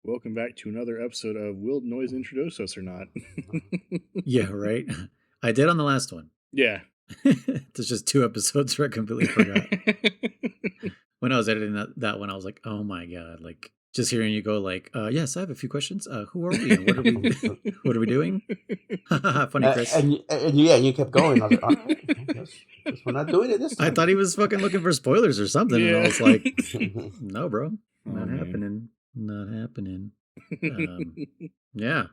Welcome back to another episode of Will Noise Introduce Us or Not? Yeah, right. I did on the last one. Yeah. There's just 2 episodes where I completely forgot. When I was editing that one, I was like, oh my God. Like, just hearing you go like, yes, I have a few questions. Who are we and what are we doing? Funny, Chris. And you kept going. I was like, all right, guess we're not doing it this time. I thought he was fucking looking for spoilers or something. Yeah. And I was like, no, bro. Not happening. Not happening. Yeah.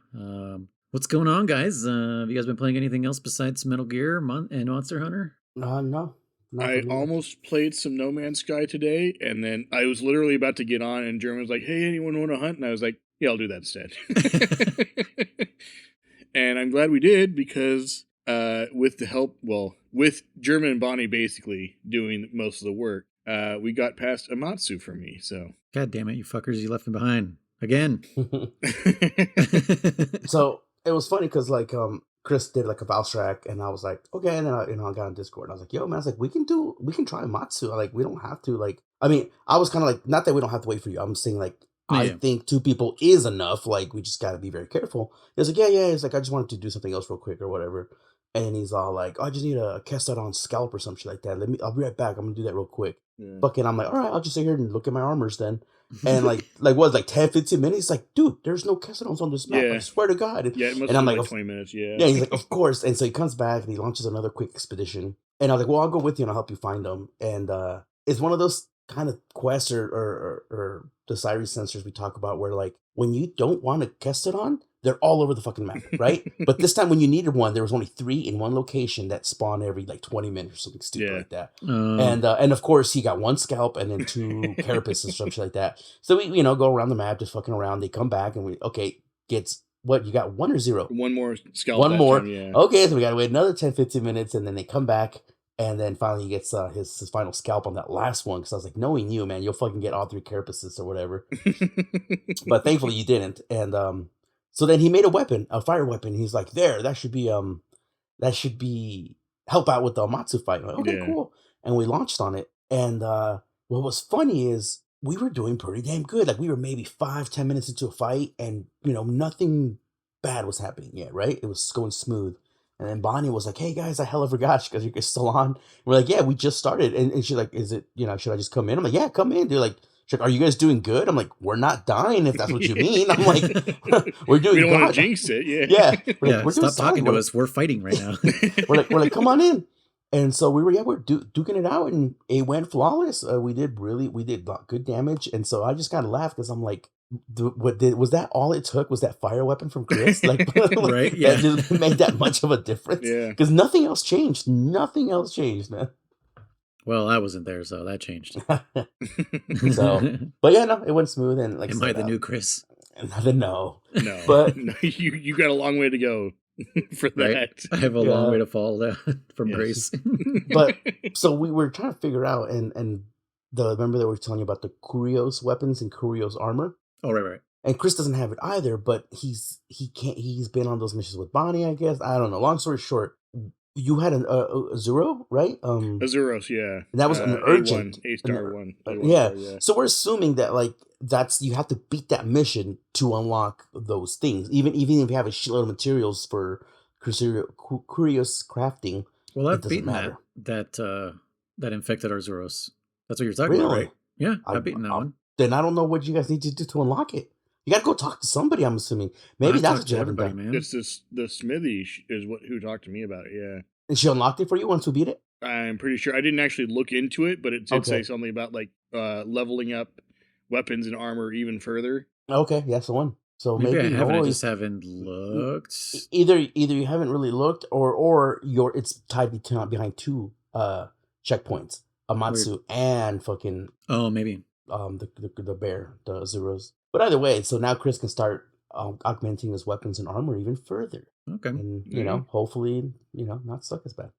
What's going on, guys? Have you guys been playing anything else besides Metal Gear and Monster Hunter? No. I almost played some No Man's Sky today, and then I was literally about to get on, and German was like, hey, anyone want to hunt? And I was like, yeah, I'll do that instead. And I'm glad we did, because with the help, with German and Bonnie basically doing most of the work, we got past Amatsu for me, so. God damn it, you fuckers, you left me behind. Again. So, it was funny, because, like, Chris did, like, a Valve track, and I was like, okay, and then I got on Discord, and I was like, yo, man, I was like, we can try Amatsu, like, we don't have to, like, I mean, I was kind of like, not that we don't have to wait for you, I'm saying, like, I think 2 people is enough, like, we just gotta be very careful. He was like, yeah, it's like, I just wanted to do something else real quick, or whatever. And he's all like, oh, I just need a Kestot on scalp or some shit like that. I'll be right back. I'm gonna do that real quick. Yeah. Fucking, I'm like, all right, I'll just sit here and look at my armors then. And like what, like 10, 15 minutes? Like, dude, there's no Kestodons on this map. Yeah. I swear to God. Yeah, it must and I'm be like 20 minutes, yeah. Yeah, he's like, of course. And so he comes back and he launches another quick expedition. And I was like, well, I'll go with you and I'll help you find them. And it's one of those kind of quests or the Siri sensors we talk about where, like, when you don't want a Kestodon, they're all over the fucking map, right? But this time when you needed one, there was only 3 in one location that spawn every like 20 minutes or something stupid like that. And of course he got 1 scalp and then 2 carapace and some shit like that. So we go around the map just fucking around. They come back and gets what, you got 1 or 0? 1 more scalp. 1 more. Time, yeah. Okay, so we gotta wait another 10, 15 minutes and then they come back. And then finally he gets his final scalp on that last one. Because I was like, knowing you, man, you'll fucking get all 3 carapaces or whatever. But thankfully you didn't. And so then he made a fire weapon. He's like, that should be help out with the Amatsu fight. I'm like, okay, cool. And we launched on it. And what was funny is we were doing pretty damn good. Like, we were maybe 5-10 minutes into a fight, and nothing bad was happening yet, right? It was going smooth. And then Bonnie was like, hey guys, I hella forgot, because you're still on. We're like, yeah, we just started. And she's like, is it, should I just come in? I'm like, yeah, come in. They're like, she's like, are you guys doing good? I'm like, we're not dying, if that's what you mean. I'm like, we're doing good. We don't want to jinx it, yeah. Yeah. We're stop talking to us. We're fighting right now. we're like, come on in. And so we're duking it out, and it went flawless. We did good damage. And so I just kind of laughed, because I'm like, was that all it took? Was that fire weapon from Chris? Like, right? Yeah. That just made that much of a difference? Yeah. Because nothing else changed. Nothing else changed, man. Well, I wasn't there, so that changed. So, but yeah, no, it went smooth. And like, am I the new Chris? No, but no, you got a long way to go for that. Right? I have a long way to fall down from grace. But so we were trying to figure out, and remember that we were telling you about the Kurios weapons and Kurios armor. Oh, right. And Chris doesn't have it either, but he's been on those missions with Bonnie, I guess. I don't know. Long story short, you had a Zero, right? A Zeros, yeah. And that was an urgent. A-star one. Yeah. So we're assuming that, like, you have to beat that mission to unlock those things. Even if you have a shitload of materials for Kurios crafting. Well, I've beaten that infected Arzuros. That's what you're talking about, right? Yeah, I've beaten that one. Then I don't know what you guys need to do to unlock it. You got to go talk to somebody, I'm assuming. Maybe that's what you haven't done. Man. It's the Smithy is who talked to me about it, yeah. And she unlocked it for you once we beat it? I'm pretty sure. I didn't actually look into it, but it did say something about, like, leveling up weapons and armor even further. Okay, that's the one. So maybe I just haven't looked. Either you haven't really looked, or it's tied behind 2 checkpoints. Amatsu and fucking maybe the bear, the Zeros. But either way, so now Chris can start augmenting his weapons and armor even further. Okay, and hopefully not suck as bad.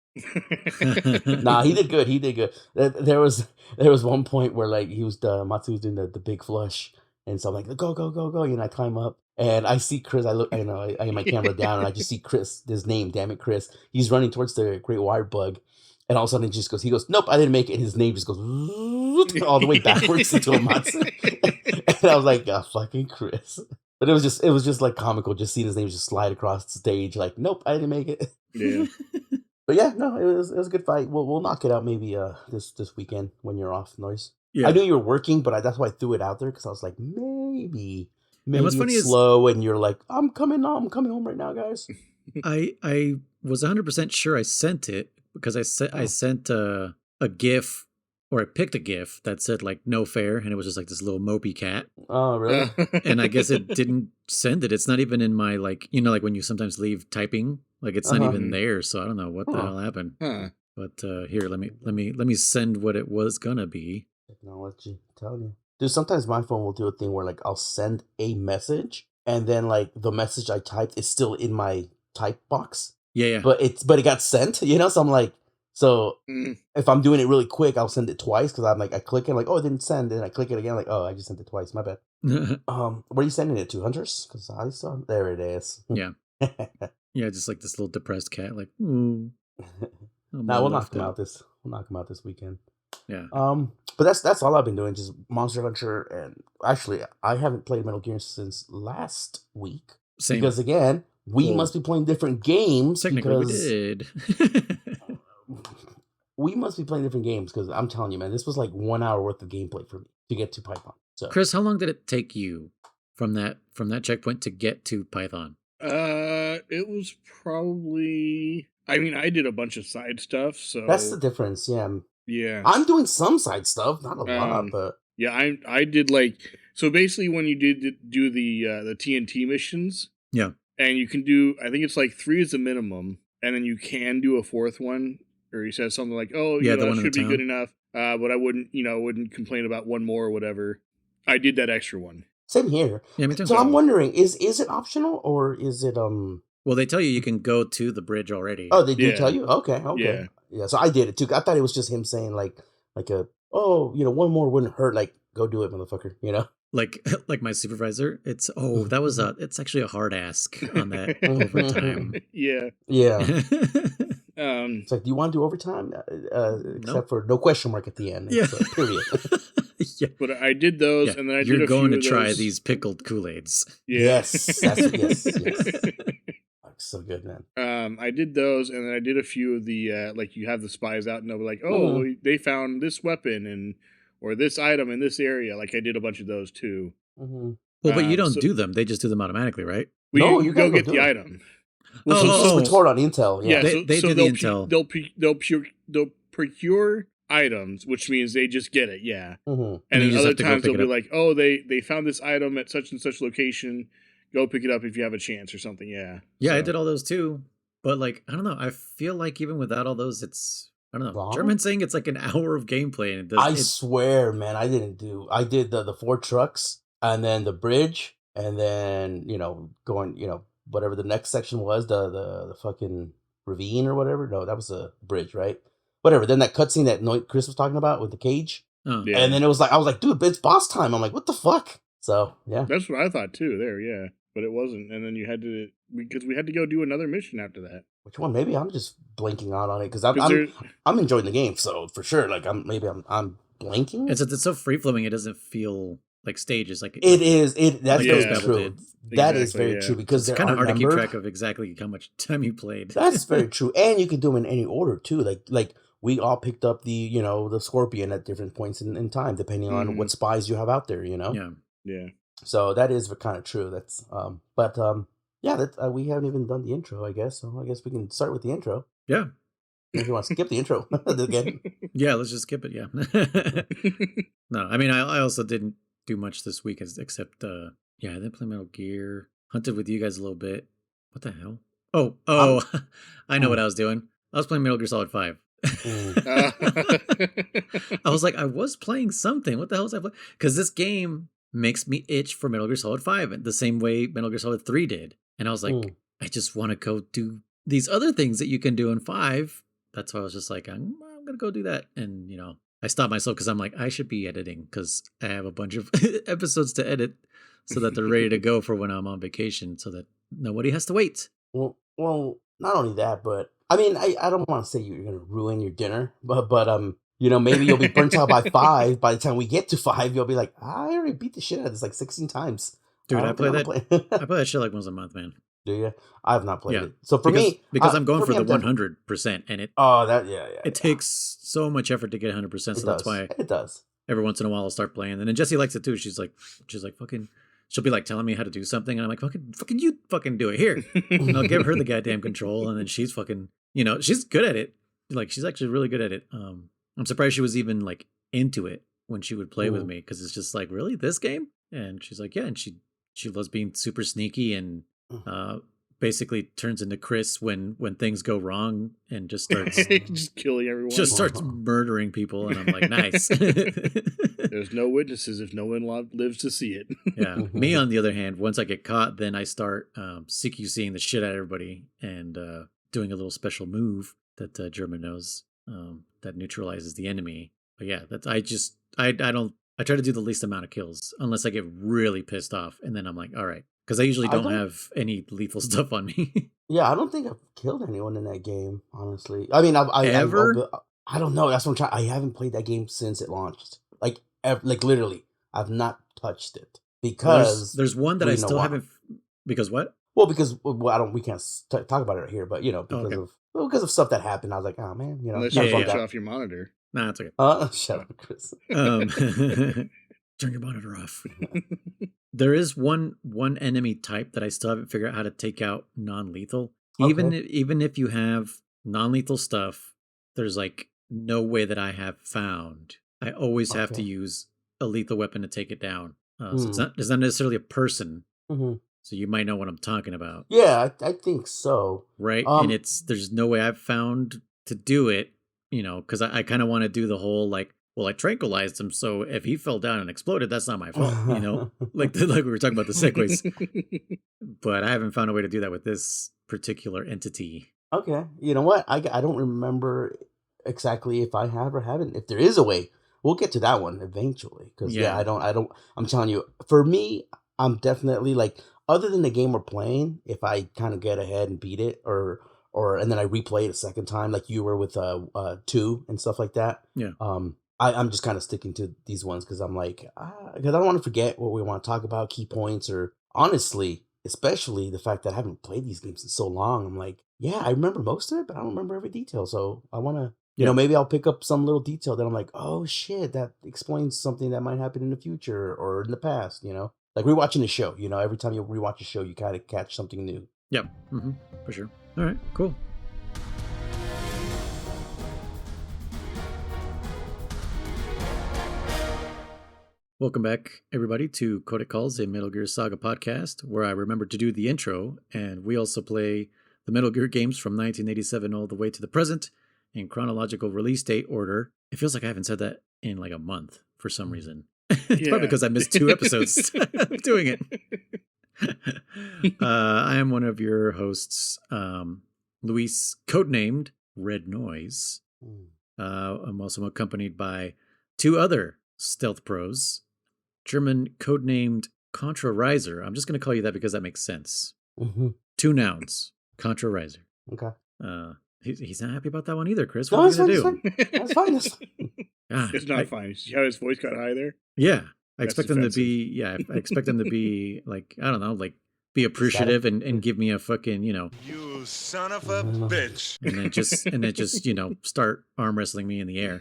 Nah, he did good. There was one point where, like, Matsu was doing the big flush, and so I'm like, go, and I climb up. And I see Chris. I have my camera down, and I just see Chris. His name, damn it, Chris. He's running towards the Great Wire Bug, and all of a sudden he goes, nope, I didn't make it. And his name just goes all the way backwards into Amatsu. And I was like, oh, fucking Chris. But it was just like comical, just seeing his name just slide across the stage. Like, nope, I didn't make it. Yeah. But yeah, no, it was a good fight. We'll knock it out maybe this weekend when you're off, Noise. Yeah. I knew you were working, but that's why I threw it out there because I was like, maybe what's funny it's is- slow, and you're like, I'm coming home right now, guys. I was 100% sure I sent it because I sent a GIF, or I picked a GIF that said like no fair, and it was just like this little mopey cat. Oh, really? And I guess it didn't send it. It's not even in my like like when you sometimes leave typing, like it's not even there. So I don't know what the hell happened. Huh. But here, let me send what it was gonna be. Technology, I'm telling you, dude. Sometimes my phone will do a thing where like I'll send a message, and then like the message I typed is still in my type box. Yeah. But it got sent, So I'm like, if I'm doing it really quick, I'll send it twice because I'm like, I click it, like, oh, it didn't send, and I click it again, like, oh, I just sent it twice. My bad. Where are you sending it to, Hunters? Because I saw there it is. Yeah. Yeah, just like this little depressed cat, like. Ooh, Now we'll knock him out this weekend. Yeah. But that's all I've been doing, just Monster Hunter, and actually I haven't played Metal Gear since last week. Same. Because again, we must be playing different games. Technically, because we did. we must be playing different games because I'm telling you, man, this was like 1 hour worth of gameplay for me to get to Python. So, Chris, how long did it take you from that checkpoint to get to Python? It was probably. I mean, I did a bunch of side stuff, so that's the difference. Yeah. Yeah. I'm doing some side stuff, not a lot, but yeah, I did like so basically when you do the TNT missions. Yeah. And you can do, I think it's like 3 is the minimum, and then you can do a 4th one, or he says something like, "Oh, yeah, that should be good enough." But I wouldn't complain about one more or whatever. I did that extra one. Same here. Yeah, me too. So I'm wondering, is it optional or is it Well, they tell you can go to the bridge already. Oh, they do tell you? Okay. Yeah. So I did it too. I thought it was just him saying like one more wouldn't hurt. Like, go do it, motherfucker. Like my supervisor, it's it's actually a hard ask on that overtime. Yeah. It's like, do you want to do overtime? Except for no question mark at the end. Yeah. So, period. Yeah. But I did those, and then I did a few. You're going to try those. these pickled Kool-Aids. Yeah. Yes. Yes. So good, man. I did those, and then I did a few of the like you have the spies out, and they'll be like, "Oh, they found this weapon or this item in this area." Like I did a bunch of those too. Mm-hmm. Well, but you don't do them; they just do them automatically, right? Well, you go get the item. Well, it's retort on Intel. Yeah, they do the Intel. They'll procure items, which means they just get it. Yeah, mm-hmm. And then other times they'll be like, "Oh, they found this item at such and such location. Go pick it up if you have a chance or something." Yeah. Yeah, I did all those too. But like, I don't know. I feel like even without all those, it's I don't know. Wrong? German's saying it's like an hour of gameplay, and I swear, man, I did the 4 trucks and then the bridge, and then going whatever the next section was, the fucking ravine or whatever. No, that was a bridge, right? Whatever. Then that cutscene that Chris was talking about with the cage. Oh. Yeah. And then I was like, dude, but it's boss time. I'm like, what the fuck? So yeah, that's what I thought too. There, yeah, but it wasn't. And then you had to because we had to go do another mission after that. Which one? Maybe I'm just blanking out on it because I'm enjoying the game. So for sure, like I'm blanking. It's so free flowing. It doesn't feel like stages. Like it is. That's like very true. That is very true because it's kind of hard to keep track of exactly how much time you played. That's very true, and you can do them in any order too. Like we all picked up the the scorpion at different points in time, depending on what spies you have out there. Yeah. So that is kind of true. That's we haven't even done the intro, I guess. So I guess we can start with the intro. Yeah. If you want to skip the intro again. Yeah, let's just skip it. Yeah. No, I mean, I also didn't do much this week except I didn't play Metal Gear. Hunted with you guys a little bit. What the hell? Oh, I know what I was doing. I was playing Metal Gear Solid 5. I was like, I was playing something. What the hell was I playing? Because this game makes me itch for Metal Gear Solid 5 the same way Metal Gear Solid 3 did. And I was like, I just want to go do these other things that you can do in 5. That's why I was just like, I'm going to go do that. And, I stopped myself because I'm like, I should be editing because I have a bunch of episodes to edit so that they're ready to go for when I'm on vacation so that nobody has to wait. Well, not only that, but I mean, I don't want to say you're going to ruin your dinner, but You know, maybe you'll be burnt out by 5. By the time we get to 5, you'll be like, I already beat the shit out of this like 16 times. Dude, I play don't think I'm that. I play that shit like once a month, man. Do you? I have not played Yeah. it. So for because I'm going for the I'm done. 100%, and it It takes so much effort to get 100%. So that's why it does. every once in a while I'll start playing, and then Jessie likes it too. She's like fucking. She'll be like telling me how to do something, and I'm like, fucking you fucking do it here. And I'll give her the goddamn control, and then she's fucking, she's good at it. Like, she's actually really good at it. I'm surprised she was even like into it when she would play with me, because it's just like, really, this game? And she's like, yeah, and she loves being super sneaky and basically turns into Chris when things go wrong and just starts just killing everyone. Just starts murdering people, and I'm like, nice. There's no witnesses if no one lives to see it. Yeah. Me, on the other hand, once I get caught, then I start CQCing the shit out of everybody and doing a little special move that German knows that neutralizes the enemy. But yeah, I try to do the least amount of kills unless I get really pissed off, and then I'm like, all right, because I usually don't have any lethal stuff on me. Yeah, I don't think I've killed anyone in that game, honestly. I mean, I don't know. That's what I'm trying. I haven't played that game since it launched. Like literally, I've not touched it because there's one that I still haven't. Because what? Well, because we can't talk about it here, but because of stuff that happened, I was like, oh man, Unless you switch off your monitor. Nah, it's okay. Shut up, Chris. Turn your monitor off. There is one enemy type that I still haven't figured out how to take out non-lethal. Okay. Even if you have non-lethal stuff, there's like no way that I have found. I always have to use a lethal weapon to take it down. So it's not necessarily a person. Mm-hmm. So you might know what I'm talking about. Yeah, I think so. Right? And there's no way I've found to do it, because I kind of want to do the whole like, well, I tranquilized him, so if he fell down and exploded, that's not my fault, like we were talking about the segues. But I haven't found a way to do that with this particular entity. Okay, you know what? I don't remember exactly if I have or haven't. If there is a way, we'll get to that one eventually. Because I don't. I'm telling you, for me, I'm definitely like, other than the game we're playing, if I kind of get ahead and beat it, or and then I replay it a second time, like you were with 2 and stuff like that. Yeah. I'm just kind of sticking to these ones because I'm like, because I don't want to forget what we want to talk about, key points, or honestly, especially the fact that I haven't played these games in so long. I'm like, yeah, I remember most of it, but I don't remember every detail. So I want to, maybe I'll pick up some little detail that I'm like, oh shit, that explains something that might happen in the future or in the past, Like rewatching a show, every time you rewatch a show, you kind of catch something new. Yep, for sure. All right, cool. Welcome back, everybody, to Codec Calls, a Metal Gear Saga podcast, where I remember to do the intro, and we also play the Metal Gear games from 1987 all the way to the present in chronological release date order. It feels like I haven't said that in like a month for some reason. It's probably because I missed 2 episodes doing it. I am one of your hosts, Luis, codenamed Red Noise. I'm also accompanied by 2 other stealth pros. German codenamed Contra Riser. I'm just going to call you that because that makes sense. 2 nouns. Contra Riser. Okay. He's not happy about that one either, Chris. No, what are you going to do? That's fine. It's not fine. See how his voice got high there? Yeah. I expect him to be, I expect him to be like, I don't know, like be appreciative and give me a fucking, You son of a bitch. And then just, start arm wrestling me in the air.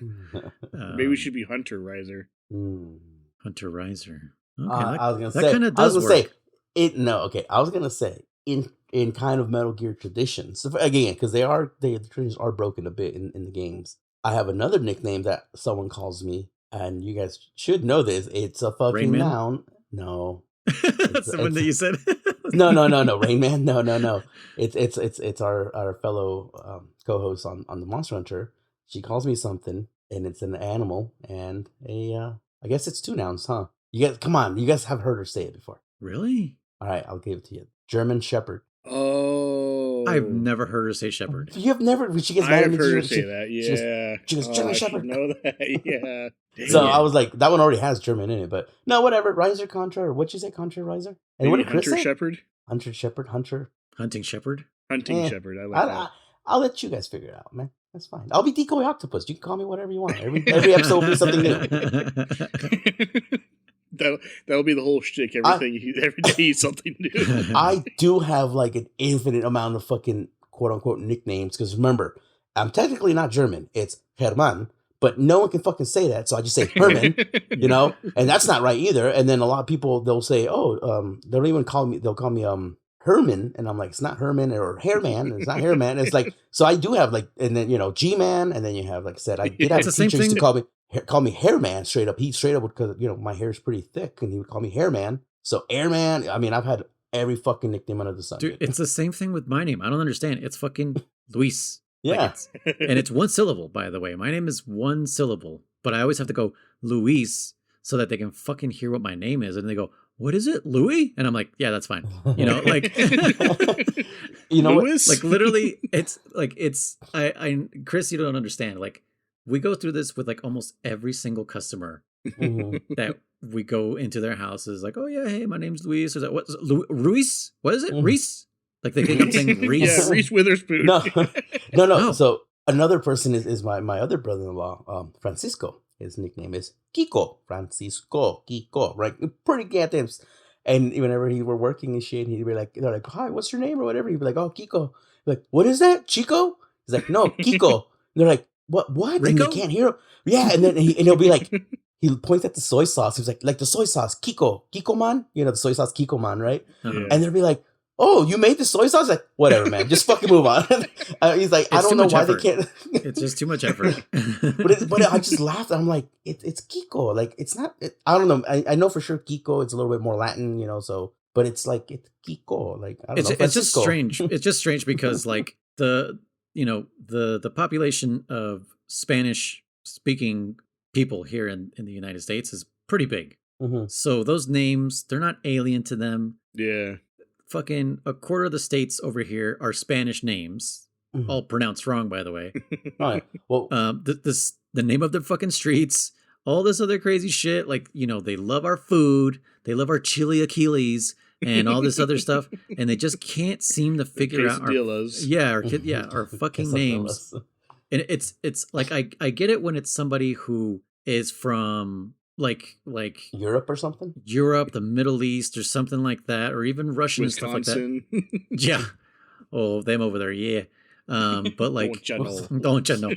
Maybe we should be Hunter Riser. Hunter Riser. Okay, I was gonna that say, kind of does work. I was gonna say in kind of Metal Gear traditions again, because the traditions are broken a bit in the games. I have another nickname that someone calls me, and you guys should know this. It's a fucking noun. No, that's the one that you said. No, Rain Man. No. It's our fellow co-host on the Monster Hunter. She calls me something, and it's an animal and I guess it's 2 nouns, huh? You guys, come on, you guys have heard her say it before. Really? All right, I'll give it to you. German Shepherd. Oh, I've never heard her say shepherd. You have never? She gets mad at me. I've heard her say that. Yeah. She goes German Shepherd. Know that? Yeah. So I was like, that one already has German in it, but no, whatever. Riser, Contra, or what'd you say, Contra, Riser? And Maybe what did Chris Hunter say? Shepherd. Hunter Shepherd, Hunter. Hunting Shepherd. Hunting Shepherd. I like that. I'll let you guys figure it out, man. That's fine. I'll be Decoy Octopus. You can call me whatever you want. Every episode will be something new. That'll be the whole shtick. Every day something new. I do have like an infinite amount of fucking quote unquote nicknames because remember, I'm technically not German. It's Herman, but no one can fucking say that, so I just say Herman, you know, and that's not right either. And then a lot of people they'll say, oh, they don't even call me. They'll call me Herman, and I'm like, it's not Herman or Hairman. It's not Hairman. It's like, so I do have like, and then G-Man, and then you have, like I said, I did have a teacher used to call me Hairman straight up. He straight up would, because my hair is pretty thick, and he would call me Hairman. So Airman. I mean, I've had every fucking nickname under the sun. Dude, it's the same thing with my name. I don't understand. It's fucking Luis. Yeah, and it's one syllable, by the way. My name is one syllable, but I always have to go Luis so that they can fucking hear what my name is, and they go, what is it, Louis? And I'm like, yeah, that's fine. You know, like, you know, Louis? Like literally, it's like Chris, you don't understand. Like, we go through this with like almost every single customer that we go into their houses. Like, oh yeah, hey, my name's Luis. Or that what? Ruiz? What is it? Reese? Like they think I'm saying Reese. Yeah, Reese Witherspoon. No. Oh. So another person is my other brother-in-law, Francisco. His nickname is Kiko. Francisco, Kiko, right? Pretty goddamn. And whenever he were working and shit, he'd be like, they're like, hi, what's your name or whatever? He'd be like, oh, Kiko. Like, what is that, Chico? He's like, no, Kiko. And they're like, what? Rico? And they can't hear him. Yeah, and then he'll be like, he points at the soy sauce. He's like the soy sauce, Kiko man. You know, the soy sauce Kiko man, right? Uh-huh. And they'll be like, oh, you made the soy sauce? Like, whatever, man. Just fucking move on. He's like, I don't know why they can't. It's just too much effort. but I just laughed. I'm like, it's Kiko. Like, it's not. I don't know. I know for sure Kiko. It's a little bit more Latin, so. But it's like it's Kiko. Like, I don't know. It's just strange. It's just strange because like the population of Spanish speaking people here in the United States is pretty big. Mm-hmm. So those names, they're not alien to them. Yeah. Fucking a quarter of the states over here are Spanish names, all pronounced wrong, by the way. All right. Well, the name of the fucking streets, all this other crazy shit. Like, they love our food, they love our chili Achilles, and all this other stuff, and they just can't seem to figure out our fucking names. And it's like I get it when it's somebody who is from like Europe or something. Europe, the Middle East, or something like that, or even Russian Wisconsin. and stuff like that. Yeah. Oh, them over there, yeah. But like, don't you know?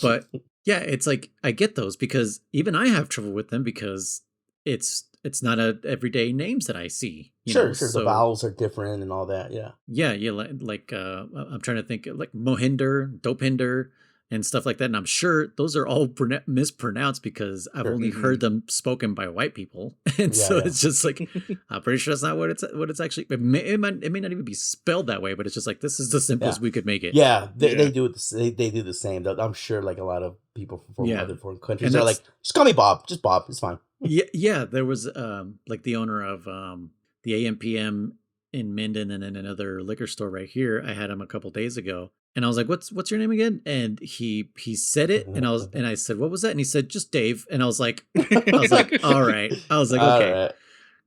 But yeah, it's like I get those because even I have trouble with them because it's not a everyday names that I see. Sure. So, the vowels are different and all that. Yeah. Yeah. Like I'm trying to think like Mohinder, Dopinder, and stuff like that. And I'm sure those are all mispronounced because I've only heard them spoken by white people. And it's just like, I'm pretty sure that's not what it's actually, it may not even be spelled that way, but it's just like, this is the simplest we could make it. Yeah. They do it. They do the same. I'm sure like a lot of people from other foreign countries are like, just call me Bob. Just Bob. It's fine. Yeah. There was like the owner of the AMPM in Minden and then another liquor store right here. I had him a couple days ago. And I was like, "What's your name again?" And he said it, and I said, "What was that?" And he said, "Just Dave." And I was like, "All right." I was like, "Okay." Right.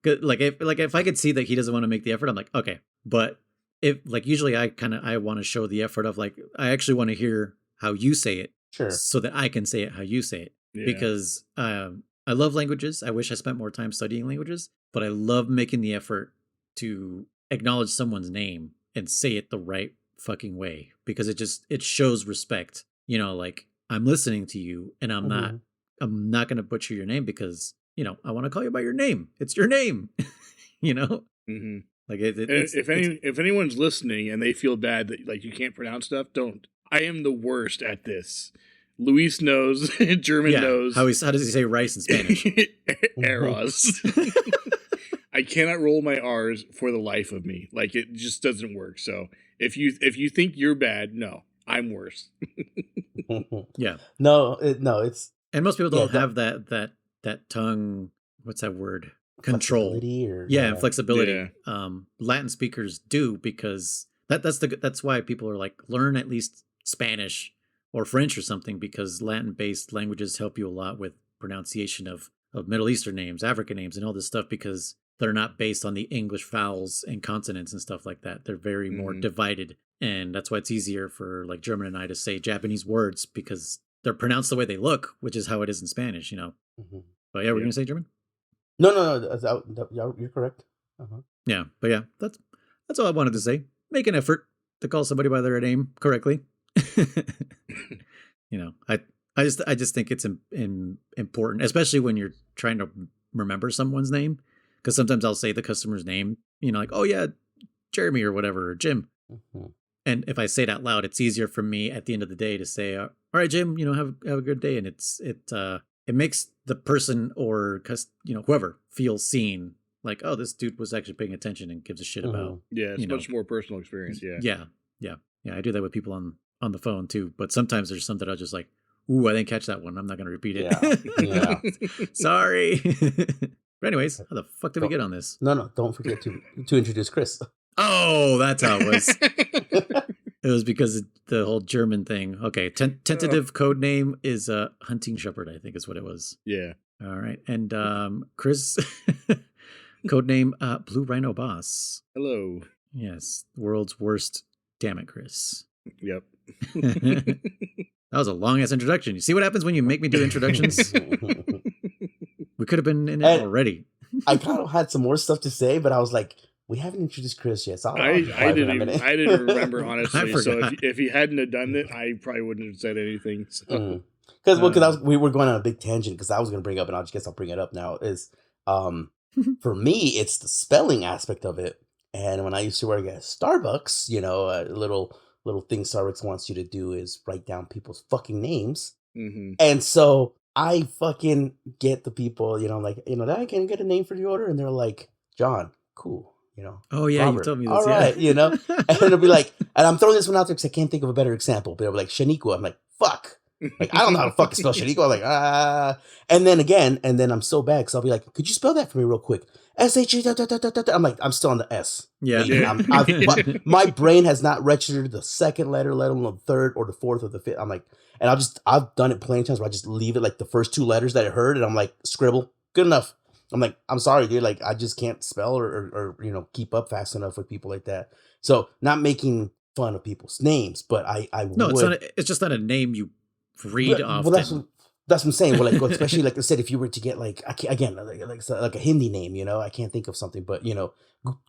Good. Like if I could see that he doesn't want to make the effort, I'm like, "Okay." But if like usually I want to show the effort of like I actually want to hear how you say it, sure, so that I can say it how you say it because I love languages. I wish I spent more time studying languages, but I love making the effort to acknowledge someone's name and say it the right fucking way because it shows respect. Like I'm listening to you and I'm not going to butcher your name because I want to call you by your name. It's your name. Like if anyone's listening and they feel bad that like you can't pronounce stuff, don't. I am the worst at this. Luis knows. German knows. How does he say rice in Spanish? Eros. I cannot roll my R's for the life of me. Like it just doesn't work. So if you think you're bad, no, I'm worse. Yeah. No, it's. And most people don't have that tongue. What's that word? Control. And flexibility. Yeah. Latin speakers do because that's why people are like learn at least Spanish or French or something because Latin-based languages help you a lot with pronunciation of Middle Eastern names, African names, and all this stuff because they're not based on the English vowels and consonants and stuff like that. They're very more divided. And that's why it's easier for like German and I to say Japanese words because they're pronounced the way they look, which is how it is in Spanish, you know. But yeah, we're going to say German? No. You're correct. Yeah, but yeah, that's all I wanted to say. Make an effort to call somebody by their name correctly. You know, I just think it's important, especially when you're trying to remember someone's name, because sometimes I'll say the customer's name, you know, like, oh yeah, Jeremy or whatever, or Jim. And if I say it out loud, it's easier for me at the end of the day to say, all right, Jim, you know, have a good day. And it makes the person or, you know, whoever feels seen, like, oh, this dude was actually paying attention and gives a shit about. Yeah, it's much more personal experience. Yeah. Yeah. I do that with people on the phone too. But sometimes there's something I just like, ooh, I didn't catch that one. I'm not going to repeat it. Yeah. Sorry. But anyways, how the fuck did we get on this? No. Don't forget to introduce Chris. Oh, that's how it was. It was because of the whole German thing. Okay, tentative code name is Hunting Shepherd, I think is what it was. Yeah. All right, and Chris, code name Blue Rhino Boss. Hello. Yes, world's worst. Damn it, Chris. Yep. That was a long ass introduction. You see what happens when you make me do introductions? We could have been in it already. I kind of had some more stuff to say, but I was like, we haven't introduced Chris yet. So I didn't remember, honestly. So if he hadn't have done it, I probably wouldn't have said anything. Because we were going on a big tangent because I was going to bring up, and I guess I'll bring it up now, is for me, it's the spelling aspect of it. And when I used to work at Starbucks, you know, a little thing Starbucks wants you to do is write down people's fucking names. And so I fucking get the people, you know, like, you know, I can get a name for the order. And they're like, John, cool. You know, oh yeah, Robert, you told me this. All right, you know, and it'll be like, and I'm throwing this one out there because I can't think of a better example, but it'll be like Shaniqua. I'm like, fuck, like I don't know how to fucking spell Shaniqua. I'm like, and then I'm so bad because I'll be like, could you spell that for me real quick? S-H-E. I'm like, I'm still on the S. Yeah. My brain has not registered the second letter, let alone the third or the fourth or the fifth. I'm like, and I've done it plenty of times where I just leave it like the first two letters that I heard, and I'm like, scribble, good enough. I'm like, I'm sorry, dude. Like, I just can't spell or you know, keep up fast enough with people like that. So, not making fun of people's names, but I no, would. it's just not a name you read often. Well, that's what I'm saying. Well, like, especially like I said, if you were to get like like a Hindi name, you know, I can't think of something, but you know,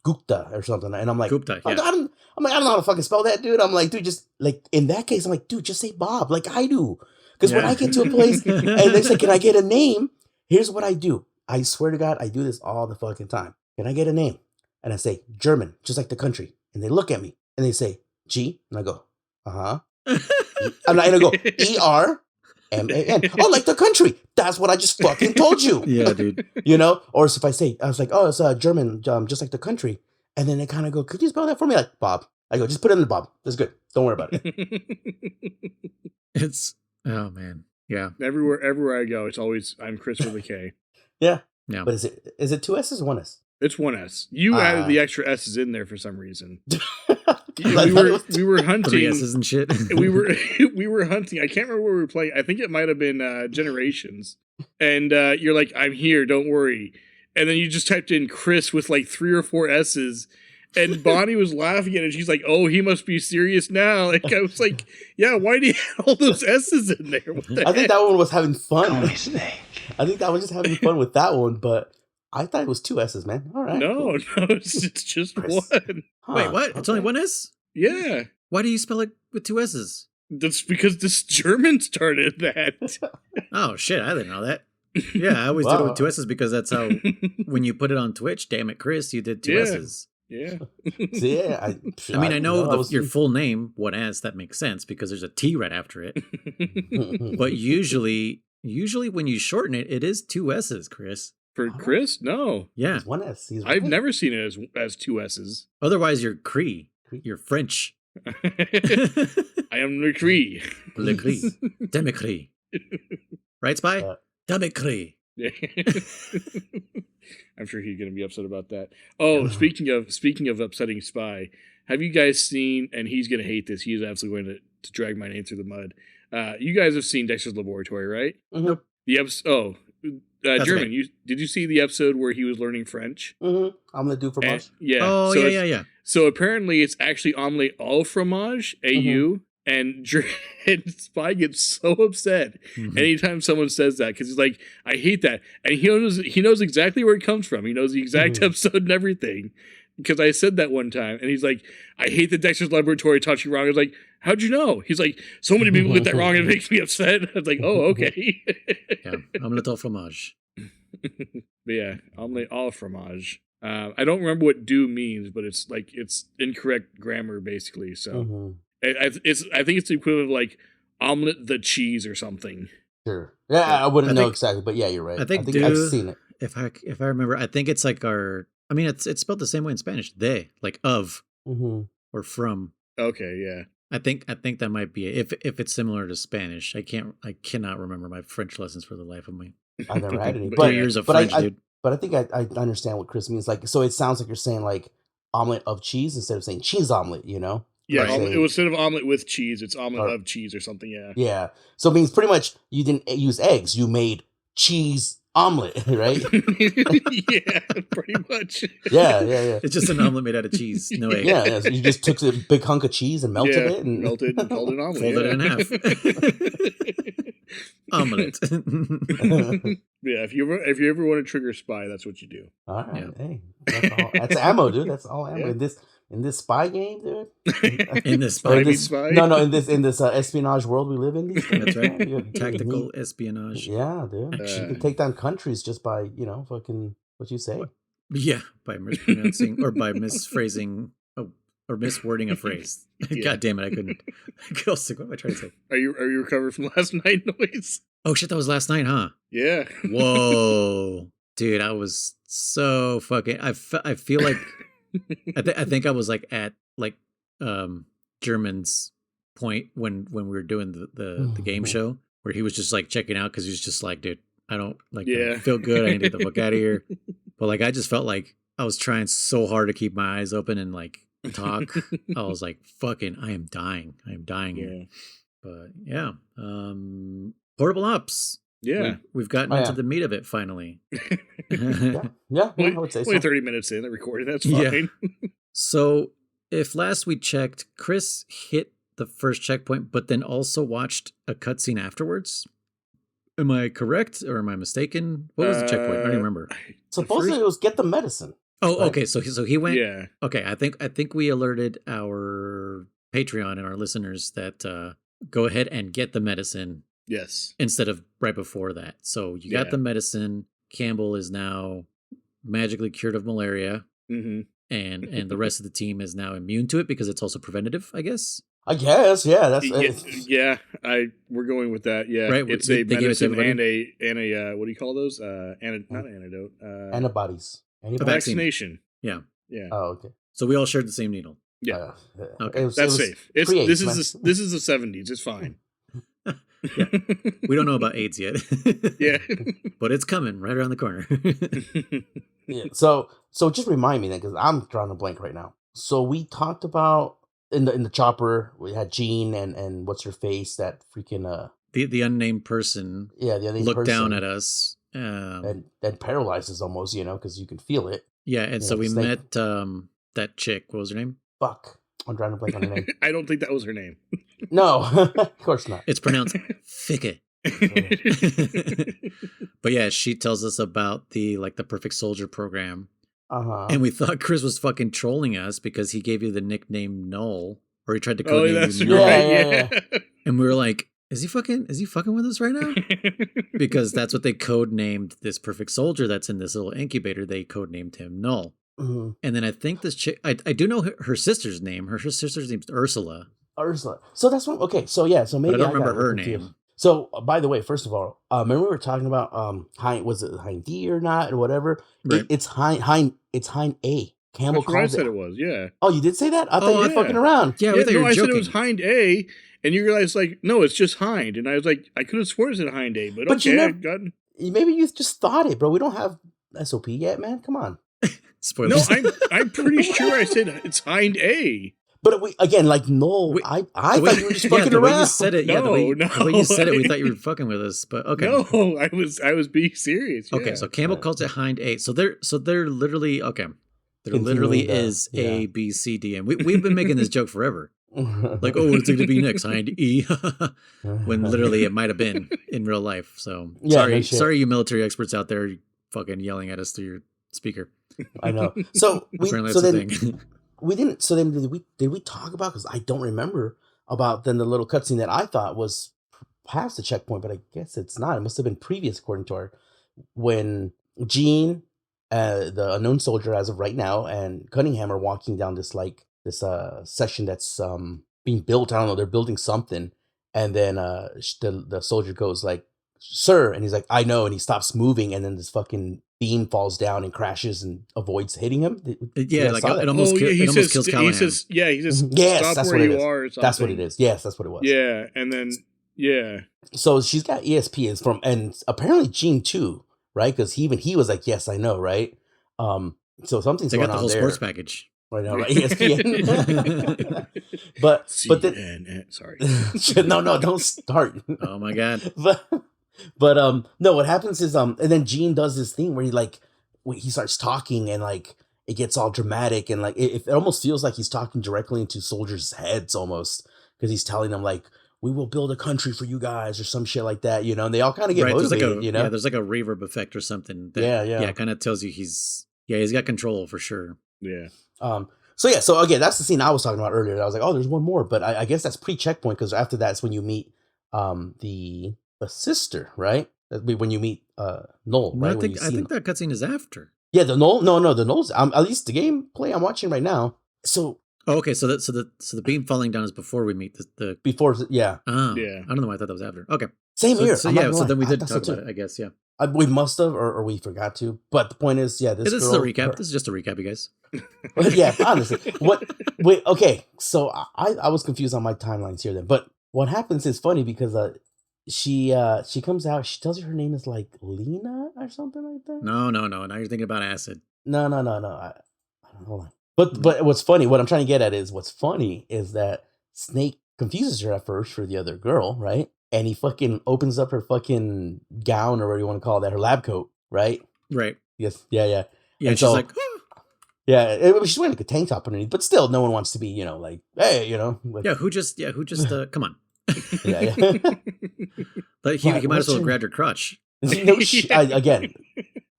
Gupta or something, and I'm like, Gupta, yeah. I don't know how to fucking spell that, dude. I'm like, dude, just like in that case, I'm like, dude, just say Bob, like I do, because when I get to a place and they say, can I get a name? Here's what I do. I swear to God, I do this all the fucking time. Can I get a name? And I say, German, just like the country. And they look at me and they say, G. And I go, and I go, E-R-M-A-N. Oh, like the country. That's what I just fucking told you. Yeah, dude. You know? Or if I say, I was like, oh, it's German, just like the country. And then they kind of go, could you spell that for me? Like, Bob. I go, just put it in the Bob. That's good. Don't worry about it. It's, oh, man. Yeah. Everywhere I go, it's always, I'm Chris with a K. Yeah. Yeah. But is it two S's or one S? It's one S. You added the extra S's in there for some reason. we were hunting. 3 S's and shit. we were hunting. I can't remember where we were playing. I think it might have been Generations. And you're like, I'm here, don't worry. And then you just typed in Chris with like 3 or 4 S's. And Bonnie was laughing at it. She's like, oh, he must be serious now. Like, I was like, yeah, why do you have all those S's in there? I think that one was having fun. I think that was just having fun with that one, but I thought it was 2 S's, man. All right. No, it's just Chris. one. Huh, wait, what? It's only 1 S? Yeah. Why do you spell it with 2 S's? That's because this German started that. Oh, shit. I didn't know that. Yeah, I always did it with 2 S's because that's how, when you put it on Twitch, damn it, Chris, you did 2 S's. Yeah. So, yeah. I mean, I know your full name, 1 S, that makes sense because there's a T right after it. But usually when you shorten it, it is 2 S's, Chris. For Chris? No. Yeah. It's 1 S. I've never seen it as 2 S's. Otherwise, you're Cree. You're French. I am Le Cree. Le Cree. Demicree. Right, Spy? Demicree. I'm sure he's going to be upset about that. Oh, speaking of upsetting Spy, have you guys seen, and he's going to hate this, he's absolutely going to drag my name through the mud. You guys have seen Dexter's Laboratory, right? Mm-hmm. The episode, German. okay. Did you see the episode where he was learning French? I'm gonna do fromage. Yeah. Oh, so yeah. So apparently it's actually omelette au fromage, AU, and and Spy gets so upset anytime someone says that because he's like, I hate that, and he knows exactly where it comes from. He knows the exact episode and everything because I said that one time, and he's like, I hate that Dexter's Laboratory taught you wrong. I was like, how'd you know? He's like, so many people get that wrong, and it makes me upset. I was like, oh, okay. Yeah, omelette au fromage. But yeah, omelette au fromage. I don't remember what do means, but it's like it's incorrect grammar basically. So I think it's the equivalent of like omelet the cheese or something. Sure. Yeah, I wouldn't know exactly, but yeah, you're right. I think I've seen it. If I remember, I think it's like our. I mean, it's spelled the same way in Spanish. De, like of, or from. Okay, yeah. I think that might be it. If it's similar to Spanish. I cannot remember my French lessons for the life of me. I've never had any. But years of French, dude. But I think I understand what Chris means. Like, so it sounds like you're saying like omelet of cheese instead of saying cheese omelet. You know? Yeah, Right. it was instead of omelet with cheese, it's omelet of cheese or something. Yeah. Yeah. So it means pretty much you didn't use eggs. You made cheese omelet, right? Yeah, pretty much. Yeah. It's just an omelet made out of cheese, no egg. Yeah. So you just took a big hunk of cheese and melted it and melted and called it an omelet. Folded it in half. Omelet. Yeah, if you ever want to trigger Spy, that's what you do. All right. Yeah. Hey, that's ammo, dude. That's all ammo. Yeah. In this spy game, dude. In this Or Spy? No, in this espionage world we live in. That's right. Yeah, Tactical espionage. Yeah, dude. You can take down countries just by fucking what you say. Yeah, by mispronouncing or by misphrasing or miswording a phrase. Yeah. God damn it, I couldn't. What am I trying to say? Are you recovered from last night noise? Oh shit, that was last night, huh? Yeah. Whoa, dude, I was so fucking. I feel like I think I was like at like German's point when we were doing the game show where he was just like checking out because he was just like, dude, I don't like feel good. I need to get the fuck out of here. But like I just felt like I was trying so hard to keep my eyes open and like talk. I was like, fucking, I am dying here. But yeah, portable ops. Yeah, we've gotten into the meat of it finally. Yeah, I would say so. Only 30 minutes in, I recorded. That's fine. Yeah. So if last we checked, Chris hit the first checkpoint, but then also watched a cutscene afterwards. Am I correct or am I mistaken? What was the checkpoint? I don't remember. Supposedly it was get the medicine. Oh, okay. So he went. Yeah. Okay, I think we alerted our Patreon and our listeners that go ahead and get the medicine. Yes. Instead of right before that. So you got the medicine. Campbell is now magically cured of malaria. Mm-hmm. And the rest of the team is now immune to it because it's also preventative, I guess. I guess, yeah. That's we're going with that. Yeah, right. It's a medicine and a what do you call those? Not antidote. Antibodies. Vaccination. Yeah. Oh, okay. So we all shared the same needle. Yeah. Okay. That's safe. This is the 70s. It's fine. Yeah. We don't know about AIDS yet. Yeah. But it's coming right around the corner. Yeah. So just remind me then, because I'm drawing a blank right now. So we talked about in the chopper, we had Jean and what's her face, that freaking the unnamed person. Yeah, the unnamed looked person down at us. And paralyzes almost, because you can feel it. Yeah, and so we met that chick. What was her name? Fuck. I'm drawing a blank on her name. I don't think that was her name. No, of course not. It's pronounced Ficke. But yeah, she tells us about the Perfect Soldier program. And we thought Chris was fucking trolling us because he gave you the nickname Null, or he tried to codename you Null. Yeah. And we were like, is he fucking with us right now? Because that's what they codenamed this Perfect Soldier that's in this little incubator. They codenamed him Null. Mm-hmm. And then I think this chick, I do know her sister's name. Her sister's name's Ursula. So that's one. Okay. So yeah. So maybe but I don't remember her name. So by the way, first of all, remember we were talking about was it Hind D or not or whatever? Right. It's Hind A. Campbell called it. I said it was. Yeah. Oh, you did say that? I thought you were fucking around. Yeah. I said it was Hind A, and you realized no, it's just Hind, and I was like, I could have sworn it said Hind A, but okay, maybe you just thought it, bro. We don't have SOP yet, man. Come on. Spoilers. No, I'm pretty sure I said it's Hind A. But we again, like no, Wait, I The way- thought you were just fucking the way around. you said it, the way No, you said it, we no. thought you were fucking with us. But okay, No, I was being serious. okay. Yeah. So Campbell calls it hind A. So they're literally okay. There Continuing literally the- is yeah. A, B, C, D, and we've been making this joke forever. Like, oh, what's it going to be next? Hind E, when literally it might have been in real life. So Yeah, no shit. sorry, you military experts out there, fucking yelling at us through your speaker. I know. So Apparently so that's then the thing. we didn't. So then did we talk about? Because I don't remember about then the little cutscene that I thought was past the checkpoint, but I guess it's not. It must have been previous, according to her, when Jean, the unknown soldier as of right now, and Cunningham are walking down this section that's being built. I don't know. They're building something, and then the soldier goes like, "Sir," and he's like, "I know," and he stops moving, and then this fucking beam falls down and crashes and avoids hitting him. Yeah, like it almost kills Callahan. He says, Yes, stop that's where what it you is. are or something. That's what it is. Yes, that's what it was. Yeah, and then yeah. So she's got ESP is from, and apparently Gene too, right? Because he was like, "Yes, I know," right? So something's They going got the on whole there. sports package. Right now, right? ESPN. but CNN. Sorry. no, don't start. Oh my god. But no, what happens is and then Gene does this thing where he starts talking and like it gets all dramatic and like it almost feels like he's talking directly into soldiers' heads almost, because he's telling them like, "We will build a country for you guys," or some shit like that, you know. And they all kind of get motivated, you know. Yeah, there's like a reverb effect or something. That, Yeah. kind of tells you he's got control for sure. Yeah. So again, that's the scene I was talking about earlier. I was like, oh, there's one more, but I guess that's pre-checkpoint, because after that's when you meet the sister, right? When you meet Noel, No, right? I think that cutscene is after. Yeah, the Noel. No, the Noel's. At least the gameplay I'm watching right now. So Oh, okay. So the beam falling down is before we meet the. before, yeah, Oh, Yeah. I don't know why I thought that was after. Okay. same here. So I'm not yeah. gonna So lie. then we I did thought talk so about too. it, I guess. Yeah. We must have, or we forgot to. But the point is, yeah, This is a recap. This is just a recap, you guys. Yeah, honestly. Wait, okay. So I was confused on my timelines here then. But what happens is funny because she comes out, she tells you her name is like Lena or something like that. No. Now you're thinking about acid. No. I don't know. Hold on. But what I'm trying to get at is what's funny is that Snake confuses her at first for the other girl, right? And he fucking opens up her fucking gown or whatever you want to call that, her lab coat, right? Right. Yes. Yeah. Yeah. And she's so- like, Yeah, she's wearing like a tank top underneath, but still, no one wants to be, you know, like, hey, you know, like, who just come on. yeah. Like he Right, might what's as well your- grab your crotch. No again,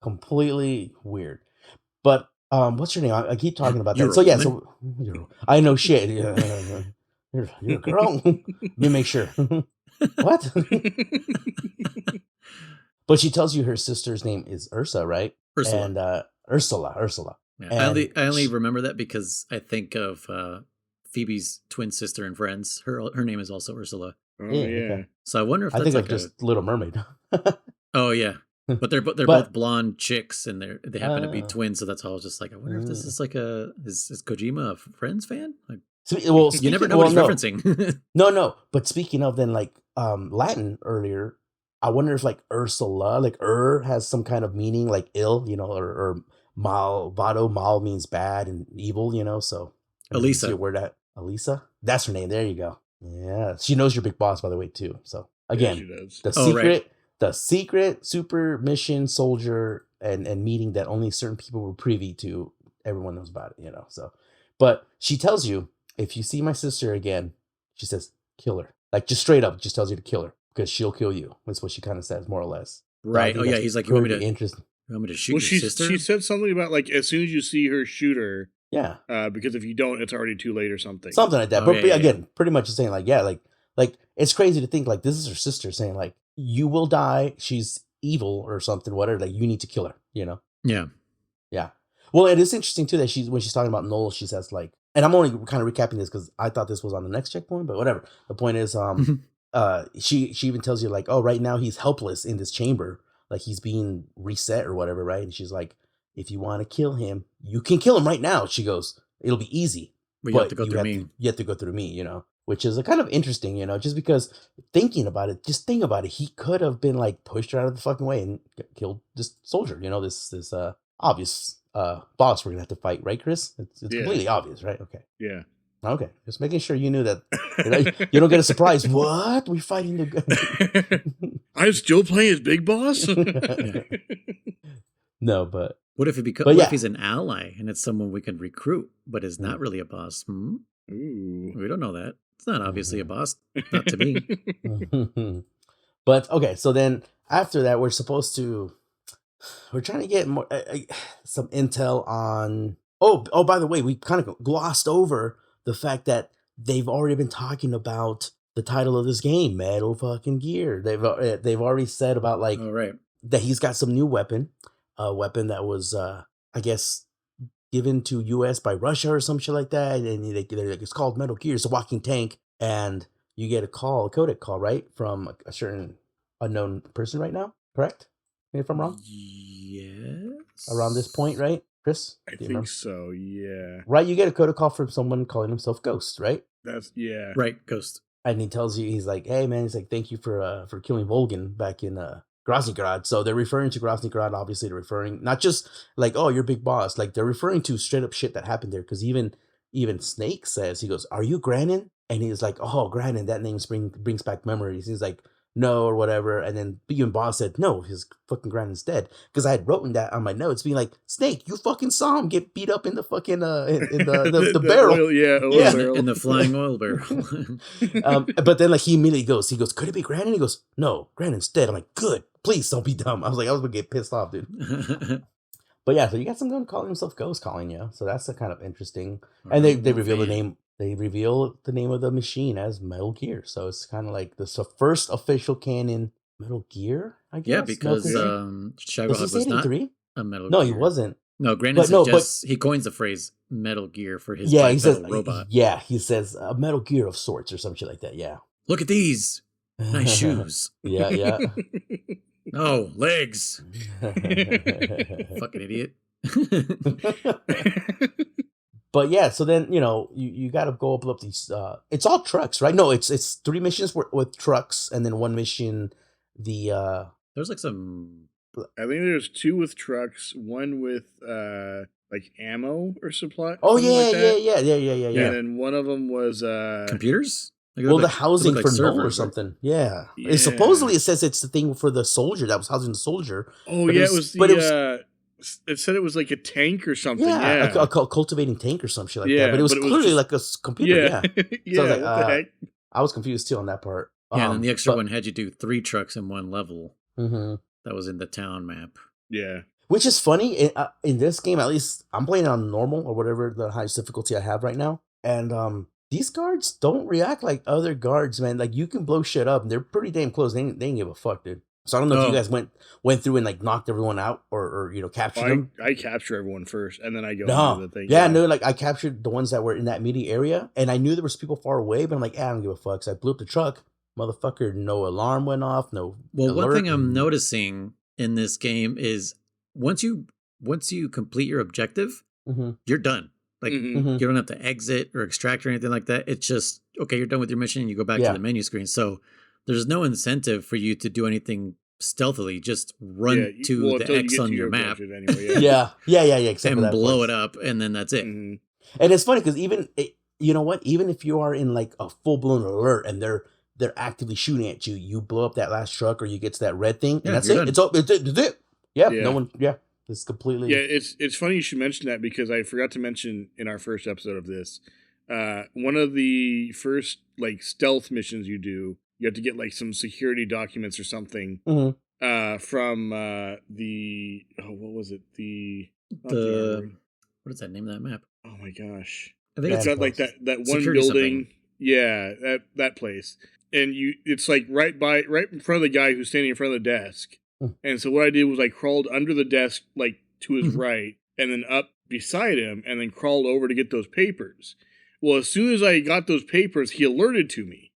completely weird. But what's your name? I keep talking about You're that. So a yeah, woman? I know shit. You're a girl. Let me make sure. What? But she tells you her sister's name is Ursa, right? Ursula. And Ursula. Yeah. And I only remember that because I think of Phoebe's twin sister in Friends. Her name is also Ursula. Oh Yeah, yeah. okay. So I wonder if I that's think like of just Little Mermaid. oh yeah, but they're But- both blonde chicks and they happen to be Oh. twins. So that's how I was just like, I wonder if this is like is Kojima a Friends fan? Like, Well, you never speaking- know what he's well, no. referencing. No. But speaking of then, like Latin earlier, I wonder if like Ursula, like has some kind of meaning, like ill, you know, or malvado. Mal means bad and evil, you know. So Elisa. see where that Elisa, that's her name. There you go. Yeah, she knows your big boss, by the way, too. So again, Yeah, she does. the Oh, secret, right. the secret super mission soldier and meeting that only certain people were privy to. Everyone knows about it, you know. So, but she tells you, if you see my sister again, she says, kill her. Like just straight up, just tells you to kill her because she'll kill you. That's what she kind of says, more or less. So I Right. think Oh yeah. that's He's like, you want me pretty to interesting. shoot Well, your sister? she said something about like as soon as you see her, shoot her. Yeah, Because if you don't, it's already too late or something. something like that. Oh, But yeah, again, pretty much just saying like, yeah, like it's crazy to think like this is her sister saying like you will die. She's evil or something, whatever. Like you need to kill her. You know. Yeah. Yeah. Well, it is interesting too that when she's talking about Noel, she says like, and I'm only kind of recapping this because I thought this was on the next checkpoint, but whatever. The point is, she even tells you like, oh, right now he's helpless in this chamber, like he's being reset or whatever, right? And she's like, if you want to kill him, you can kill him right now. She goes, it'll be easy, But you have to go through me. You have to go through me, you know, which is a kind of interesting, you know, just because thinking about it, just think about it. He could have been like pushed her out of the fucking way and killed this soldier, you know, this obvious boss we're gonna have to fight, right, Chris? It's Yeah. completely obvious, right? Okay. Yeah. Okay, just making sure you knew that. You don't get a surprise. What? We fighting the. I'm still playing as Big Boss. No, but What if But what yeah. if he's an ally and it's someone we can recruit, but is not really a boss? Ooh. We don't know that. It's not obviously a boss, not to me. But okay, so then after that, we're trying to get more some intel on. Oh, by the way, we kind of glossed over the fact that they've already been talking about the title of this game, Metal fucking Gear. They've already said about like All right. that he's got some new weapon, a weapon that was I guess given to U.S. by Russia or some shit like that, and they're like, it's called Metal Gear. It's a walking tank, and you get a codec call, right, from a certain unknown person right now, correct? If I'm wrong? Yes. Around this point, right, Chris? I Do you think remember? so. Yeah. Right, you get a codec call from someone calling himself Ghost, right? That's yeah. Right, Ghost. And he tells you, he's like, hey man, he's like, thank you for killing Volgin back in Groznygrad. So they're referring to Groznygrad, obviously they're referring not just like, oh, you're big boss, like they're referring to straight up shit that happened there. Because even Snake says, he goes, are you Granin? And he's like, oh, Granin, that name brings back memories. He's like, no, or whatever. And then even Boss said, no, his fucking Granin's dead. Because I had written that on my notes, being like, Snake, you fucking saw him get beat up in the fucking in the barrel. Oil, oil Yeah. barrel. In the flying oil barrel. But then like he immediately goes, could it be Granin? He goes, no, Granin's dead. I'm like, good, please don't be dumb. I was gonna get pissed off, dude. But yeah, so you got someone calling himself Ghost calling you. So that's a kind of interesting. And they reveal the name. They reveal the name of the machine as Metal Gear. So it's kind of like the first official canon Metal Gear, I guess. Yeah, because Metal Shadow was he Hawk was saying not 3? a Metal No, Gear. he wasn't. No, Granin But no, suggests he coins the phrase Metal Gear for his Yeah, he says bipedal robot. Yeah, he says a Metal Gear of sorts or some shit like that. Yeah. Look at these nice shoes. Yeah, yeah. Oh, legs. Fucking idiot. But yeah, so then you got to go up these. It's all trucks, right? No, it's 3 missions with trucks, and then 1 mission. There's like some. I think there's 2 with trucks, 1 with like ammo or supply. Oh something like that. yeah. And then one of them was Computers? Like, Well, like, the housing like for Noel or servers, right? something. Yeah. Yeah. Supposedly it says it's the thing for the soldier that was housing the soldier. Oh But yeah, it it was- was but the. it was- It said it was like a tank or something. Yeah, Yeah. a cultivating tank or some shit like Yeah, that. But it was but it was clearly just- like a computer. Yeah. yeah. I was like, what the heck? I was confused too on that part. Yeah, and then the extra but- one had you do 3 trucks in 1 level. Mhm. That was in the town map. Yeah. Which is funny in this game. At least I'm playing on normal or whatever the highest difficulty I have right now, and these guards don't react like other guards, man. Like you can blow shit up, and they're pretty damn close. They ain't give a fuck, dude. So I don't know if you guys went through and like knocked everyone out or captured them. I capture everyone first, and then I go No, into the thing. yeah, no, like I captured the ones that were in that meaty area, and I knew there was people far away, but I'm like, I don't give a fuck. So I blew up the truck, motherfucker. No alarm went off. No. Well, one alert. thing I'm noticing in this game is once you complete your objective, Mhm. you're done. Like Mhm. Mhm. you don't have to exit or extract or anything like that. It's just okay. You're done with your mission, and you go back Yeah. to the menu screen. So there's no incentive for you to do anything stealthily. Just run to the until you X get on to your map objective Anyway, Yeah. Except for and that blow place. it up, and then that's it. Mhm. And it's funny because you know what? Even if you are in like a full blown alert and they're actively shooting at you, you blow up that last truck or you get to that red thing, and Yeah, that's you're it. done. It's it. Yeah, Yeah. no one. Yeah, it's completely. Yeah, it's funny you should mention that because I forgot to mention in our first episode of this, one of the first like stealth missions you do, you have to get like some security documents or something Mhm. from the what was it not The armory. what is that name of that map? Oh my gosh, I think it's Yeah. got like that one Security building. something. Yeah, that place, and it's like right in front of the guy who's standing in front of the desk. Hmm. And so what I did was I crawled under the desk like to his Mhm. right, and then up beside him, and then crawled over to get those papers. Well, as soon as I got those papers, he alerted to me.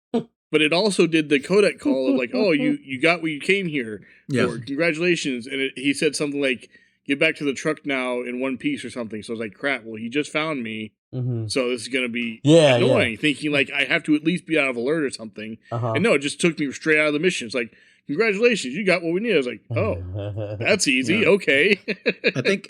But it also did the codec call of like, oh, you got what you came here Yeah. for. Congratulations. And he said something like, get back to the truck now in one piece or something. So I was like, crap, well, he just found me. Mhm. So this is going to be Yeah, annoying, thinking like I have to at least be out of alert or something. Uh-huh. And no, it just took me straight out of the mission. It's like, congratulations, you got what we need. I was like, oh, that's easy. Yeah. Okay.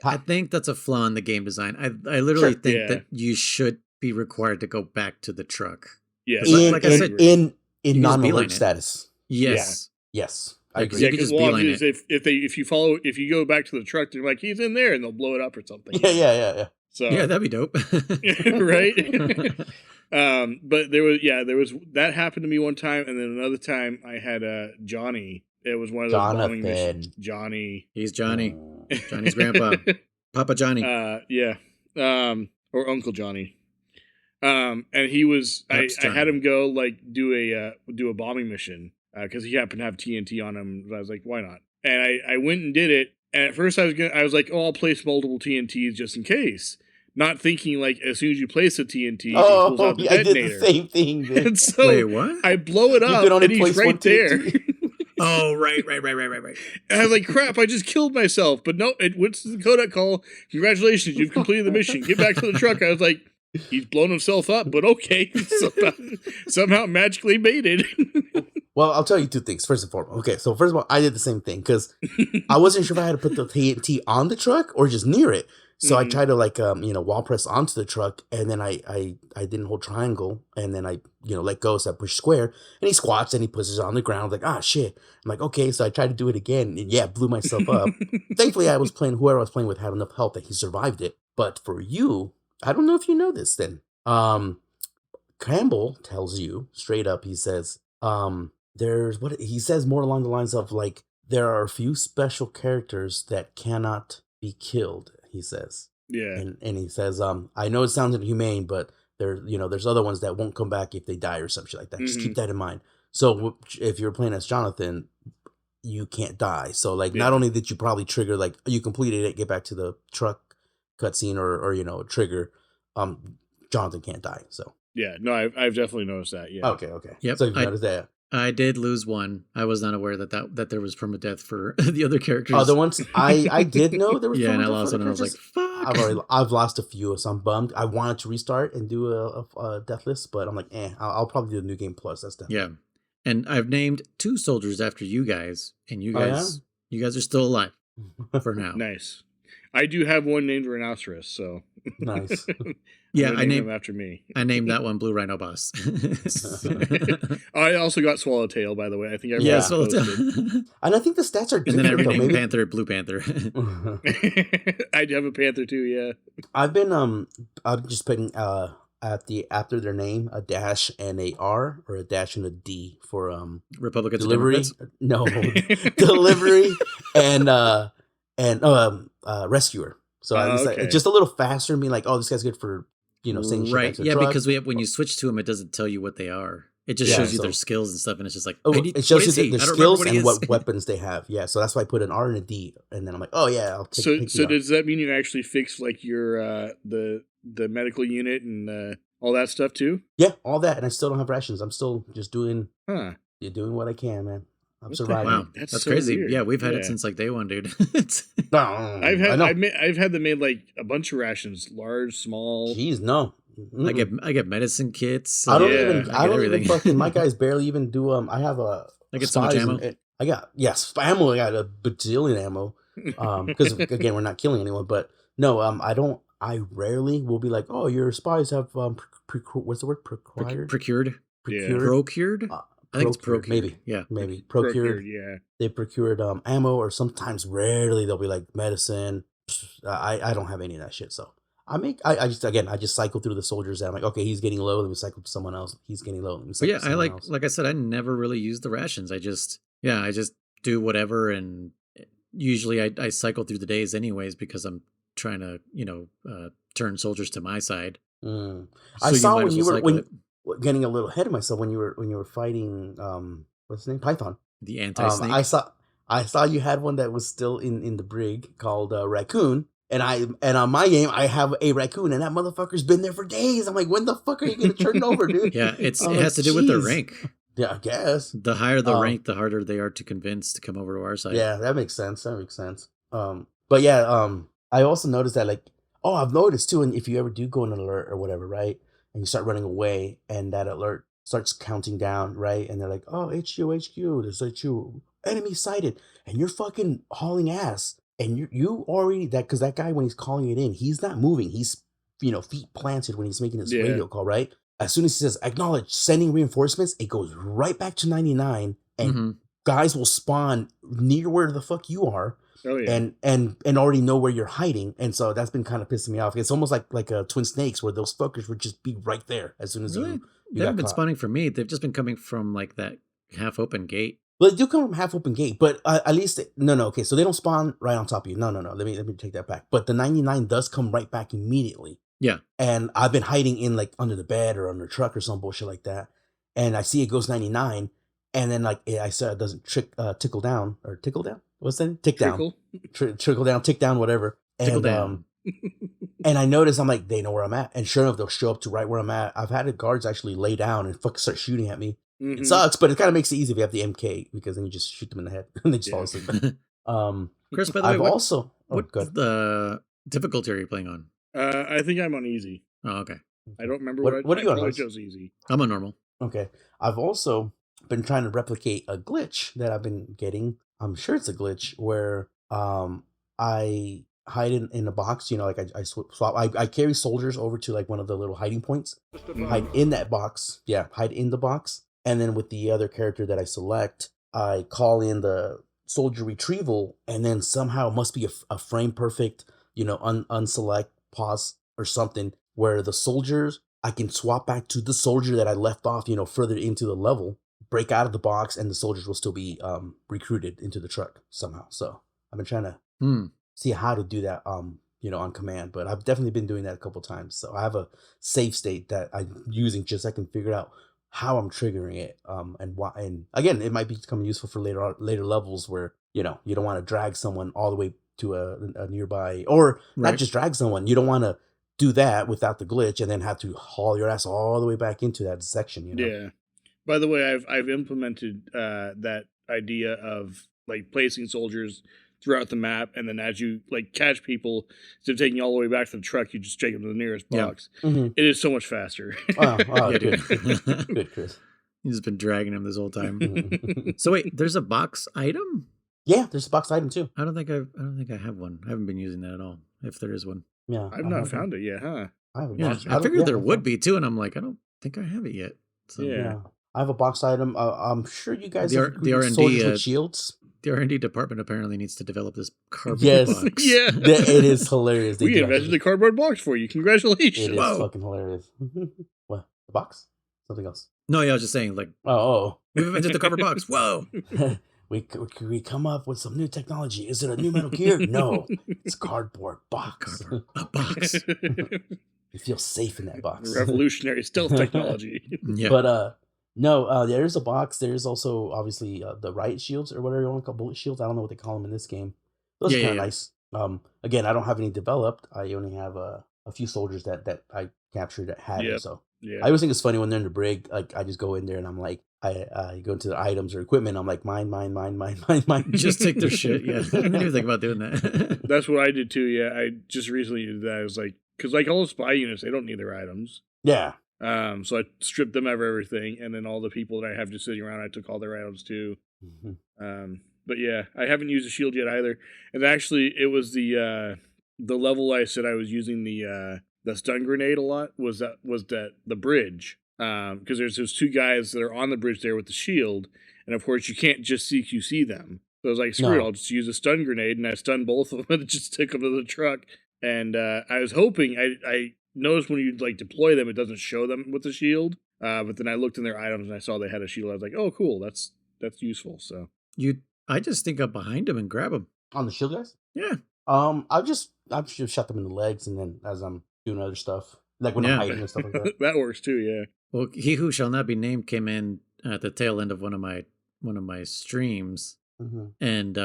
I think that's a flaw in the game design. I literally Sure. think Yeah. that you should be required to go back to the truck. Yeah, Like I said, in you can just non-alert beeline it. status. Yes. Yes, I Like, agree. you yeah, could because just beeline if you go back to the truck, they're like, he's in there, and they'll blow it up or something. Yeah. So Yeah, that'd be dope. right. But there was that happened to me one time, and then another time I had Johnny. It was one of those bombing Jonathan. missions. Johnny. He's Johnny. Johnny's grandpa. Papa Johnny. Yeah. Or Uncle Johnny. And he was I had him go like do a bombing mission because he happened to have TNT on him. I was like, why not? And I went and did it. And at first I was like, oh, I'll place multiple TNTs just in case. Not thinking like as soon as you place a TNT, it pulls out the I detonator. did the same thing. Man. And so Wait, what? I blow it up, could only and he's place one right there. TNT. Oh, right. And I was like, crap, I just killed myself. But no, it went to the Codec call. Congratulations, you've completed the mission. Get back to the truck. I was like, he's blown himself up, but okay. Somehow magically made it. Well, I'll tell you two things. First and foremost. Okay, so first of all, I did the same thing because I wasn't sure if I had to put the TNT on the truck or just near it. So I tried to like wall press onto the truck, and then I didn't hold triangle, and then I let go, so I push square, and he squats and he pushes it on the ground. I'm like, ah shit. I'm like, okay, so I tried to do it again, and yeah, blew myself up. Thankfully, whoever I was playing with had enough health that he survived it. But for you, I don't know if you know this. Then Campbell tells you straight up. He says, he says more along the lines of like, there are a few special characters that cannot be killed. He says, Yeah, and he says, I know it sounds inhumane, but there's other ones that won't come back if they die or some shit like that. Just keep that in mind. So if you're playing as Jonathan, you can't die. So like, not only did you probably trigger like you completed it, get back to the truck cutscene or trigger, Jonathan can't die. So yeah, no, I've definitely noticed that. Yeah. Okay. Yep, So you've noticed that. I did lose one. I was not aware that there was permadeath for the other characters. Other ones, I did know there was. Yeah, and I permadeath lost for one, the and I was like, characters. "Fuck!" I've lost a few, so I'm bummed. I wanted to restart and do a death list, but I'm like, I'll probably do a new game plus. That's done. Yeah, and I've named 2 soldiers after you guys, and you guys are still alive for now. Nice. I do have one named Rhinoceros, so Nice. Yeah, I named him after me. I named that one Blue Rhino Boss. I also got Swallowtail, by the way. I think I Yeah, posted. And I think the stats are And then I different, though. renamed Maybe Panther Blue Panther. I do have a Panther too. Yeah. I've been I'm just putting after their name a dash and a R or a dash and a D for Republicans and delivery. Democrats? No, delivery and rescuer. So I was okay. just a little faster and being like, oh, this guy's good for saying shit back Right. to the Yeah, truck. because when you switch to them, it doesn't tell you what they are. It just Yeah, shows you so- their skills and stuff, and it's just like, it shows you their skills and what what weapons they have. Yeah, so that's why I put an R and a D, and then I'm like, oh yeah, I'll take. So pick the R. does that mean you actually fix like your the medical unit and all that stuff too? Yeah, all that, and I still don't have rations. I'm still just doing what I can, man. I'm What the surviving. Wow, That's that's so crazy. weird. Yeah, we've had Yeah. it since like day one, dude. No, I've had them made like a bunch of rations, large, small. Jeez, no. I get medicine kits. I don't Yeah, even. I I get don't even everything. fucking. My guys barely even do. I have a. I get so much spies ammo. and- I got ammo. I got a bajillion ammo. Because again, we're not killing anyone. But no, I don't. I rarely will be like, oh, your spies have what's the word? Procured. Procured. Yeah. Procured. I think it's procured. Maybe. Yeah. Maybe procured. Yeah. They procured ammo, or sometimes rarely they'll be like medicine. I don't have any of that shit. So I just cycle through the soldiers and I'm like, okay, he's getting low, let me cycle to someone else. He's getting low, let me But cycle yeah, to someone else. like I said, I never really use the rations. I just do whatever, and usually I cycle through the days anyways because I'm trying to turn soldiers to my side. I So you saw might when as you well were cycle it. getting a little ahead of myself when you were fighting what's his name, Python. The anti-snake. I saw you had one that was still in the brig called Raccoon, and on my game I have a raccoon, and that motherfucker's been there for days. I'm like, when the fuck are you gonna turn it over, dude? Yeah, it I'm has to do with their jeez. rank. Yeah, I guess. The higher the rank, the harder they are to convince to come over to our side. Yeah, that makes sense. But yeah, I also noticed that I've noticed too, and if you ever do go in an alert or whatever, right, and you start running away, and that alert starts counting down, right, and they're like, oh, HQ, there's HQ, enemy sighted, and you're fucking hauling ass, and you already because that guy when he's calling it in, he's not moving, he's feet planted when he's making his Yeah. radio call, right? As soon as he says acknowledge, sending reinforcements, it goes right back to 99, and Mm-hmm. guys will spawn near where the fuck you are, Oh yeah. and already know where you're hiding. And so that's been kind of pissing me off. It's almost like a Twin Snakes, where those fuckers would just be right there as soon as Really? you They haven't got been caught. spawning for me. They've just been coming from like that half open gate. Well, they do come from half open gate, but at least no. Okay, so they don't spawn right on top of you. No. Let me take that back. But the 99 does come right back immediately. Yeah. And I've been hiding in like under the bed or under a truck or some bullshit like that. And I see it goes 99, and then like I said, it doesn't tickle down or tickle down. What's that? Tick down. Trickle down, tick down, whatever. Tickle And down. and I notice, I'm like, they know where I'm at, and sure enough, they'll show up to right where I'm at. I've had the guards actually lay down and fucking start shooting at me. Mhm. It sucks, but it kind of makes it easy if you have the MK, because then you just shoot them in the head and they just Yeah. fall asleep. Chris, by the way, I've also what good. the difficulty are you playing on? I think I'm on easy. Oh, okay. I don't remember What I are you on, probably Hans? chose easy. I'm on normal. Okay. I've also been trying to replicate a glitch that I've been getting. I'm sure it's a glitch where I hide in a box, like I swap. I carry soldiers over to like one of the little hiding points. Hide in that box. Yeah, hide in the box. And then with the other character that I select, I call in the soldier retrieval, and then somehow it must be a frame perfect, unselect, pause or something, where the soldiers, I can swap back to the soldier that I left off, further into the level, break out of the box, and the soldiers will still be recruited into the truck somehow. So I've been trying to see how to do that, on command, but I've definitely been doing that a couple times. So I have a save state that I'm using just so I can figure out how I'm triggering it, and why. And again, it might become useful for later levels where you don't want to drag someone all the way to a nearby, or Right. not just drag someone. You don't want to do that without the glitch and then have to haul your ass all the way back into that section. Yeah. By the way, I've implemented that idea of like placing soldiers throughout the map, and then as you like catch people, instead of taking you all the way back to the truck, you just take them to the nearest Yeah. box. Mhm. It is so much faster. Oh, Yeah, good. dude. Good, Chris. You've just been dragging him this whole time. So wait, there's a box item? Yeah, there's a box item too. I don't think I have one. I haven't been using that at all. If there is one, Yeah, I've not found it yet, huh? I have a yeah, box. I figured there would be too, and I'm like, I don't think I have it yet. So Yeah. Yeah, I have a box item. I'm sure you guys The have R- the recruited R&D, soldiers with shields. the R&D department apparently needs to develop this cardboard Yes. box. Yeah. It is hilarious. They We do invented actually- the cardboard box for you. Congratulations. It is Whoa. fucking hilarious. What? The box? Something else? No, yeah, I was just saying, like, Oh. we've invented the cardboard box. Whoa. We come up with some new technology. Is it a new Metal Gear? No, it's cardboard box. Cardboard. A box. You feel safe in that box. Revolutionary stealth technology. Yeah. But no, there's a box. There's also obviously the riot shields, or whatever you want to call bullet shields. I don't know what they call them in this game. Those are Yeah, kind of yeah. nice. Again, I don't have any developed. I only have a few soldiers that I captured that had it. Yep. So Yeah. I always think it's funny when they're in the brig. Like I just go in there and I'm like, I go into the items or equipment. I'm like, mine. Just take their shit. Yeah. I didn't even think about doing that. That's what I did too. Yeah. I just recently did that. I was like, because like all the spy units, they don't need their items. Yeah. So I stripped them of everything, and then all the people that I have just sitting around, I took all their items too. But yeah, I haven't used a shield yet either. And actually, it was the level I said I was using the stun grenade a lot was the bridge. Because there's those two guys that are on the bridge there with the shield, and of course you can't just CQC them. So I was like, screw it, No. I'll just use a stun grenade, and I stunned both of them and just took them to the truck. And I was hoping I noticed when you like deploy them, it doesn't show them with the shield. But then I looked in their items and I saw they had a shield. I was like, oh, cool, that's useful. So I just sneak up behind him and grab him. On the shield guys? Yeah. I've just shot them in the legs, and then as I'm doing other stuff, like when I'm Yeah. hiding and stuff like that. that works too. Yeah. Well, he who shall not be named came in at the tail end of one of my streams, Mhm. and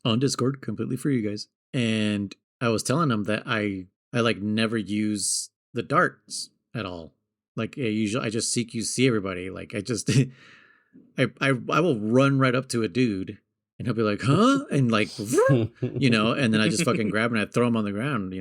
on Discord, completely for you guys. And I was telling him that I like never use the darts at all. Like I just CQC everybody. Like I just I will run right up to a dude and he'll be like, huh? And like, and then I just fucking grab him and I throw him on the ground,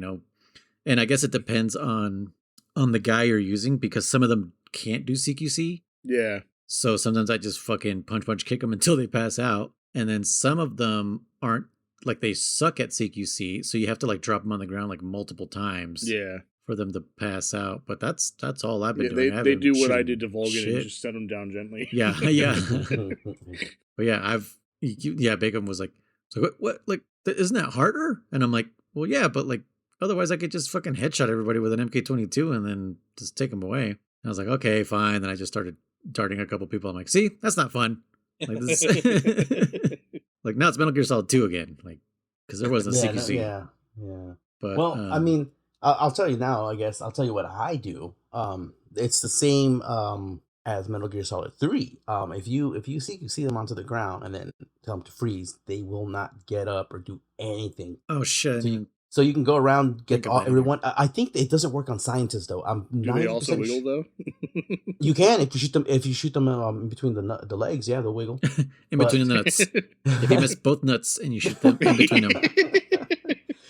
And I guess it depends on the guy you're using, because some of them can't do CQC. Yeah. So sometimes I just fucking punch kick them until they pass out. And then some of them aren't, like, they suck at CQC. So you have to like drop them on the ground like multiple times Yeah. for them to pass out. But that's all I've been Yeah, doing. I they haven't do what I shooting did to Volgan shit. and just set them down gently. Yeah, yeah. But yeah, Bacon was like, so what, like, isn't that harder? And I'm like, well, yeah, but like, otherwise I could just fucking headshot everybody with an MK22 and then just take them away. And I was like, okay, fine. Then I just started darting a couple people. I'm like, see, that's not fun. Like this, like now it's Metal Gear Solid 2 again. Like, because there wasn't a CQC. Yeah. But Well, I mean, I'll tell you now. I guess I'll tell you what I do. It's the same as Metal Gear Solid 3. If you see them onto the ground and then tell them to freeze, they will not get up or do anything. oh shit. So you can go around, get Think about everyone. I think it doesn't work on scientists though. I'm Do they also 90% wiggle though? You can if you shoot them. If you shoot them in between the legs, yeah, they'll wiggle. In between the nuts. If you miss both nuts and you shoot them in between them,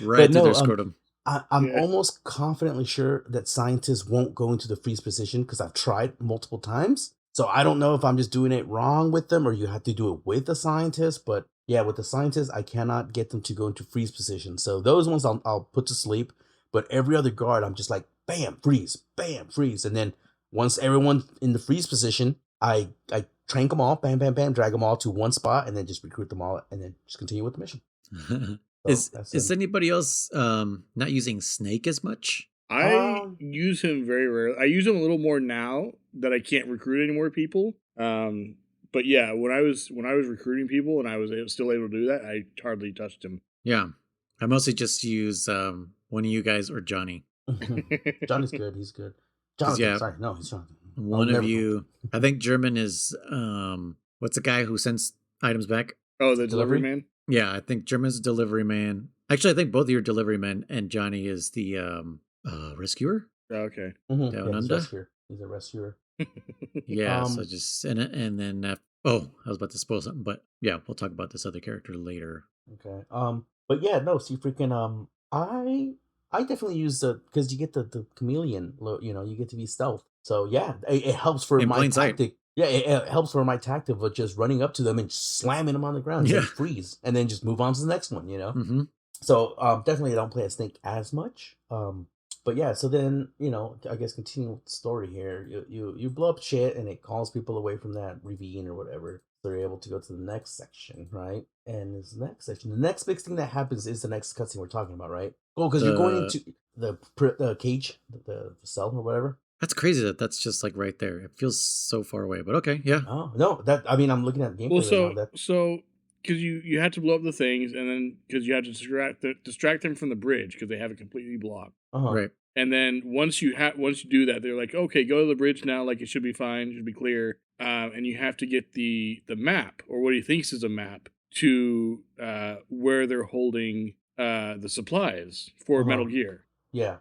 right through their scrotum. I'm almost confidently sure that scientists won't go into the freeze position because I've tried multiple times. So I don't know if I'm just doing it wrong with them or you have to do it with the scientist. But yeah, with the scientists, I cannot get them to go into freeze position. So those ones I'll put to sleep. But every other guard, I'm just like, bam, freeze, and then once everyone in the freeze position, I trank them all, bam, bam, bam, drag them all to one spot, and then just recruit them all, and then just continue with the mission. Is anybody else not using Snake as much? I use him very rarely. I use him a little more now that I can't recruit any more people. But yeah, when I was recruiting people and I was still able to do that, I hardly touched him. Yeah, I mostly just use one of you guys or Johnny. Johnny's good. He's good. Jonathan, yeah, sorry, no, he's Jonathan. One of you, I think German is what's the guy who sends items back? Oh, the delivery man. Yeah, I think German's a delivery man. Actually, I think both of you are delivery men, and Johnny is the rescuer. Oh, okay. Mm-hmm. Yeah, he's a rescuer. Yeah, so just and then I was about to spoil something, but yeah, we'll talk about this other character later. Okay. But yeah, no, see, freaking I definitely use because you get the chameleon, you get to be stealth. So yeah, it helps for in my tactic. Sight. Yeah, it helps for my tactic of just running up to them and slamming them on the ground, and freeze, and then just move on to the next one. Mm-hmm. So definitely I don't play a Snake as much. But yeah, so then I guess continue with the story here. You blow up shit, and it calls people away from that ravine or whatever. So they're able to go to the next section, right? And this next section, the next big thing that happens is the next cutscene we're talking about, right? Oh, because you're going into the cage, the cell or whatever. That's crazy that's just like right there. It feels so far away, but okay, yeah. Oh no, I'm looking at the gameplay right now. So because you had to blow up the things, and then because you had to distract them from the bridge because they have it completely blocked. Right. And then once you do that, they're like, okay, go to the bridge now. Like it should be fine, it should be clear. And you have to get the map or what he thinks is a map to where they're holding the supplies for Metal Gear. Yeah.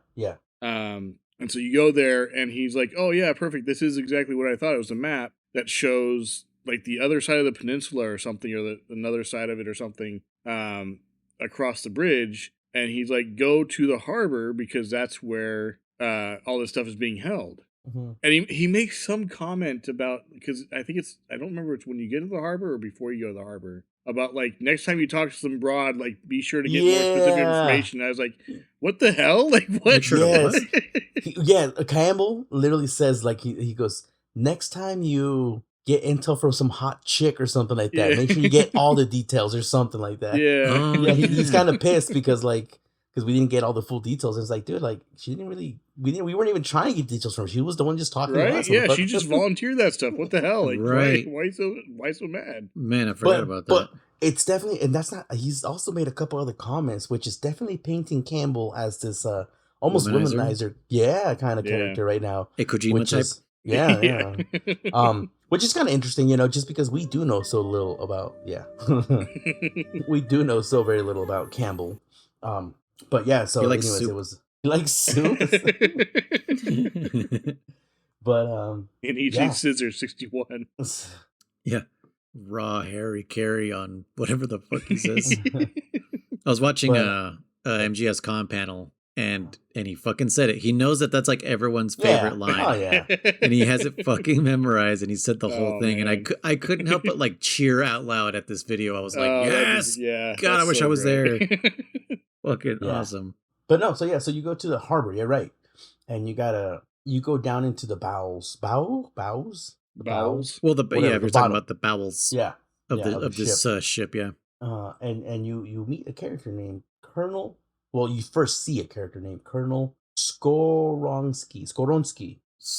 And so you go there, and he's like, oh, yeah, perfect. This is exactly what I thought. It was a map that shows, like, the other side of the peninsula or something, or another side of it or something across the bridge. And he's like, go to the harbor because that's where all this stuff is being held. Mm-hmm. And he makes some comment about, because I think I don't remember it's when you get to the harbor or before you go to the harbor, about like next time you talk to some broad, like be sure to get more specific information. I was like, what the hell? Like what? Campbell literally says like he goes, next time you get intel from some hot chick or something like that, make sure you get all the details or something like that. He's kind of pissed because we didn't get all the full details. It's like, dude, like she didn't really, we weren't even trying to get details from her. She was the one just talking. Right? Yeah, she just volunteered that stuff. What the hell? Like, right? Why so mad? Man, I forgot about that. But it's definitely, and that's not. He's also made a couple other comments, which is definitely painting Campbell as this almost womanizer, kind of character right now. A Kojima type. Which is kind of interesting, just because we do know so little about, we do know so very little about Campbell. But yeah, so anyways, soup. It was like soup. But and E.G. Scissors 61. Yeah. Raw Harry Carey on whatever the fuck he says. I was watching a MGS Con panel and he fucking said it. He knows that's like everyone's favorite line. Oh yeah. And he has it fucking memorized and he said the whole thing. Man. And I couldn't help but like cheer out loud at this video. I was like, yes, God, I wish I was there. Fucking awesome. But no, so you go to the harbor, right? and you go down into the bowels, Bowels. Well, whatever, if the you're talking bottom. about the bowels Yeah, of yeah, of the this ship. ship, yeah. And you meet a character named Colonel. Well, you first see a character named Colonel Skoronsky, and Skoronsky,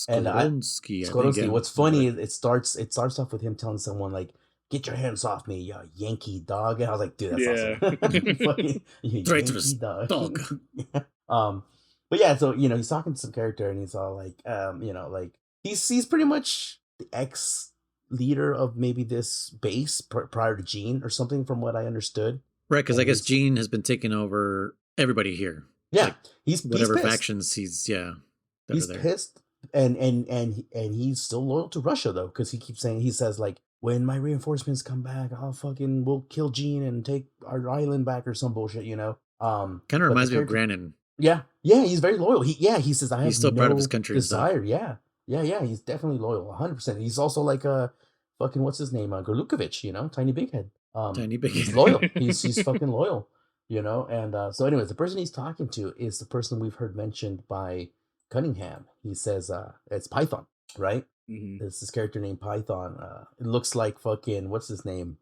I think, Skoronsky. yeah. What's funny is it starts off with him telling someone like, "Get your hands off me, you Yankee dog." And I was like, "Dude, that's Yeah. awesome." Fucking you Traitorous Yankee dog. dog. Yeah. But yeah, so he's talking to some character, and he's all like, like he's pretty much the ex leader of maybe this base prior to Gene or something, from what I understood. Right, because I And guess he's Gene has been taking over everybody here. yeah, Like, he's whatever pissed. factions that are He's there. pissed, and he's still loyal to Russia though, because he says like, when my reinforcements come back, we'll kill Gene and take our island back or some bullshit, Kind of but the reminds me of character, Grannon. yeah, he's very loyal. He says, I He's have still proud of his no country and stuff. desire. Yeah, he's definitely loyal, 100%. He's also like a fucking, what's his name, Gorlukovich, tiny big head. Tiny big He's head. loyal. He's fucking loyal, and so anyways, the person he's talking to is the person we've heard mentioned by Cunningham. He says it's Python, right? Mhm. It's this character named Python. It looks like fucking, what's his name,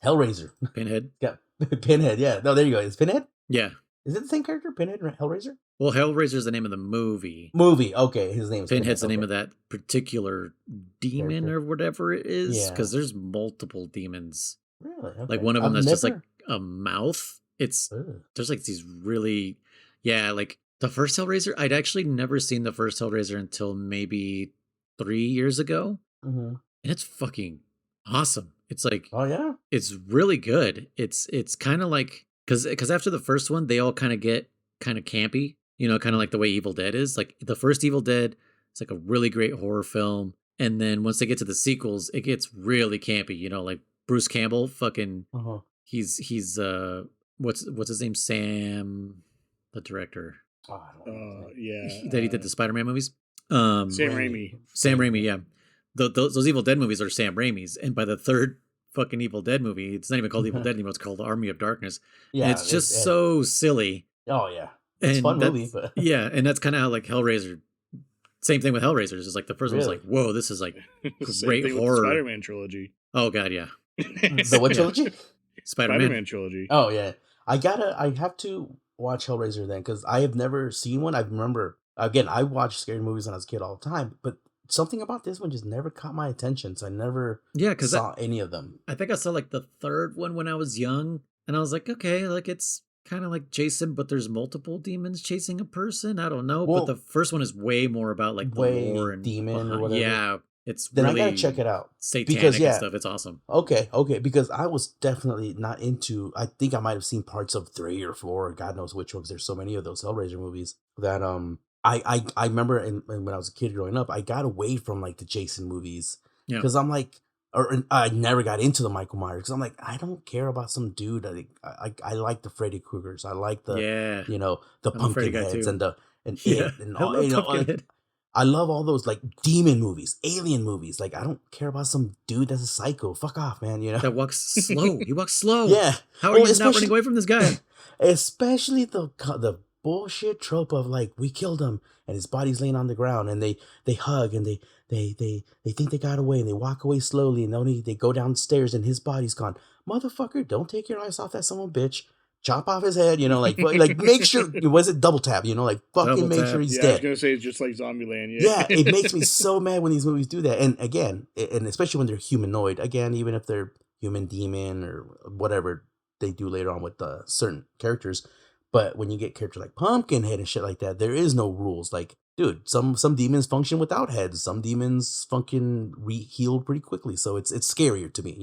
Hellraiser. Pinhead. Yeah, Pinhead. Yeah, no, there you go. It's Pinhead. Yeah. Is it the same character, Pinhead or Hellraiser? Well, Hellraiser's the name of the movie. Okay, his name is Pinhead's the Pinhead. name of that particular demon Character. or whatever it is. Yeah. Because there's multiple demons. Really? Okay. Like one of them I've that's just like never- a mouth. Ugh. There's like these really, like the first Hellraiser. I'd actually never seen the first Hellraiser until maybe 3 years ago. Mhm. And it's fucking awesome. It's like, Oh yeah. it's really good. It's kind of like, because after the first one, they all kind of get kind of campy, kind of like the way Evil Dead is. Like the first Evil Dead, it's like a really great horror film. And then once they get to the sequels, it gets really campy, like Bruce Campbell, fucking, Uh-huh. he's what's his name? Sam, the director. Oh, I don't know. Yeah. That he did the Spider-Man movies. Sam Raimi. Raimi. Sam Raimi, yeah. Those Evil Dead movies are Sam Raimi's, and by the third fucking Evil Dead movie, it's not even called Evil Dead anymore. It's called Army of Darkness. Yeah, And it's just so silly. Oh yeah, it's a fun movie, but Yeah, and that's kind of how like Hellraiser. Same thing with Hellraisers. It's like the first one was Really? like, whoa, this is like Same great thing with the horror. Spider-Man trilogy. Oh god, yeah. the what Yeah. trilogy? Spider-Man. Spider-Man trilogy. Oh yeah, I have to watch Hellraiser then, because I have never seen one. I remember, again, I watched scary movies when I was a kid all the time, but something about this one just never caught my attention, so I never because saw any of them. I think I saw like the third one when I was young, and I was like, okay, like it's kind of like Jason, but there's multiple demons chasing a person. I don't know, Well, but the first one is way more about like the way lore and demon or whatever. Yeah, it's Then really I gotta check it out. satanic Because, and yeah. stuff. It's awesome. Okay, because I was definitely not into. I think I might have seen parts of 3 or 4, or God knows which ones. There's so many of those Hellraiser movies that I remember, when I was a kid growing up, I got away from like the Jason movies, Yeah. because I'm like, or I never got into the Michael Myers, because I'm like, I don't care about some dude. I like the Freddy Kruegers. I like the Yeah. the I'm a Freddy pumpkin guy, heads too. and Yeah. it and I all, love like, Pumpkinhead. I love all those like demon movies, alien movies. Like, I don't care about some dude that's a psycho. Fuck off, man. That walks slow. He walks slow. Yeah. How are Well, you not especially- running away from this guy? Especially the bullshit trope of like, we killed him and his body's laying on the ground, and they hug and they think they got away, and they walk away slowly, and only they go downstairs and his body's gone. Motherfucker, don't take your eyes off that son of a bitch. Chop off his head, like make sure, was it double tap, like fucking Double make tap. sure he's Yeah, I was dead. gonna say it's just like Zombieland. Yeah, it makes me so mad when these movies do that. And again, and especially when they're humanoid. Again, even if they're human demon or whatever they do later on with certain characters. But when you get characters like Pumpkinhead and shit like that, there is no rules. Like, dude, some demons function without heads. Some demons fucking heal pretty quickly. So it's scarier to me,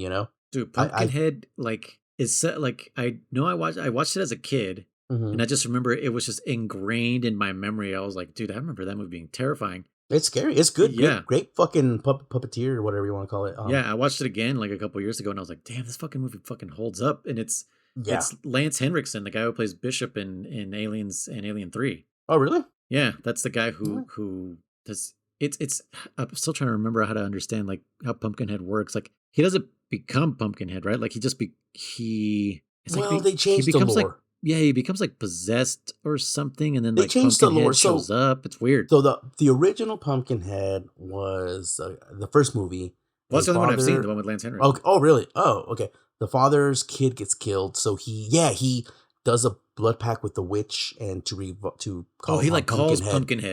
Dude, I- Pumpkinhead, like, is set, like, I know I watched it as a kid, Mhm. and I just remember it was just ingrained in my memory. I was like, dude, I remember that movie being terrifying. It's scary. It's good. Yeah. Great fucking puppeteer or whatever you want to call it. Yeah, I watched it again like a couple years ago, and I was like, damn, this fucking movie fucking holds up. And it's Yeah. Lance Henriksen, the guy who plays Bishop in Aliens and Alien 3. Oh, really? Yeah, that's the guy What? who does it's I'm still trying to remember how to understand like how Pumpkinhead works. Like he doesn't become Pumpkinhead, right? Like he just it's like Well, they changed the becomes lore. like he becomes like possessed or something, and then They like changed the lore, Pumpkinhead shows up. It's weird. So the original Pumpkinhead was the first movie. Well, that's A the only one I've seen, father- the one with Lance Henry. Okay. Oh, really? Oh, okay. The father's kid gets killed, so he does a blood pact with the witch and to call he like calls Pumpkinhead.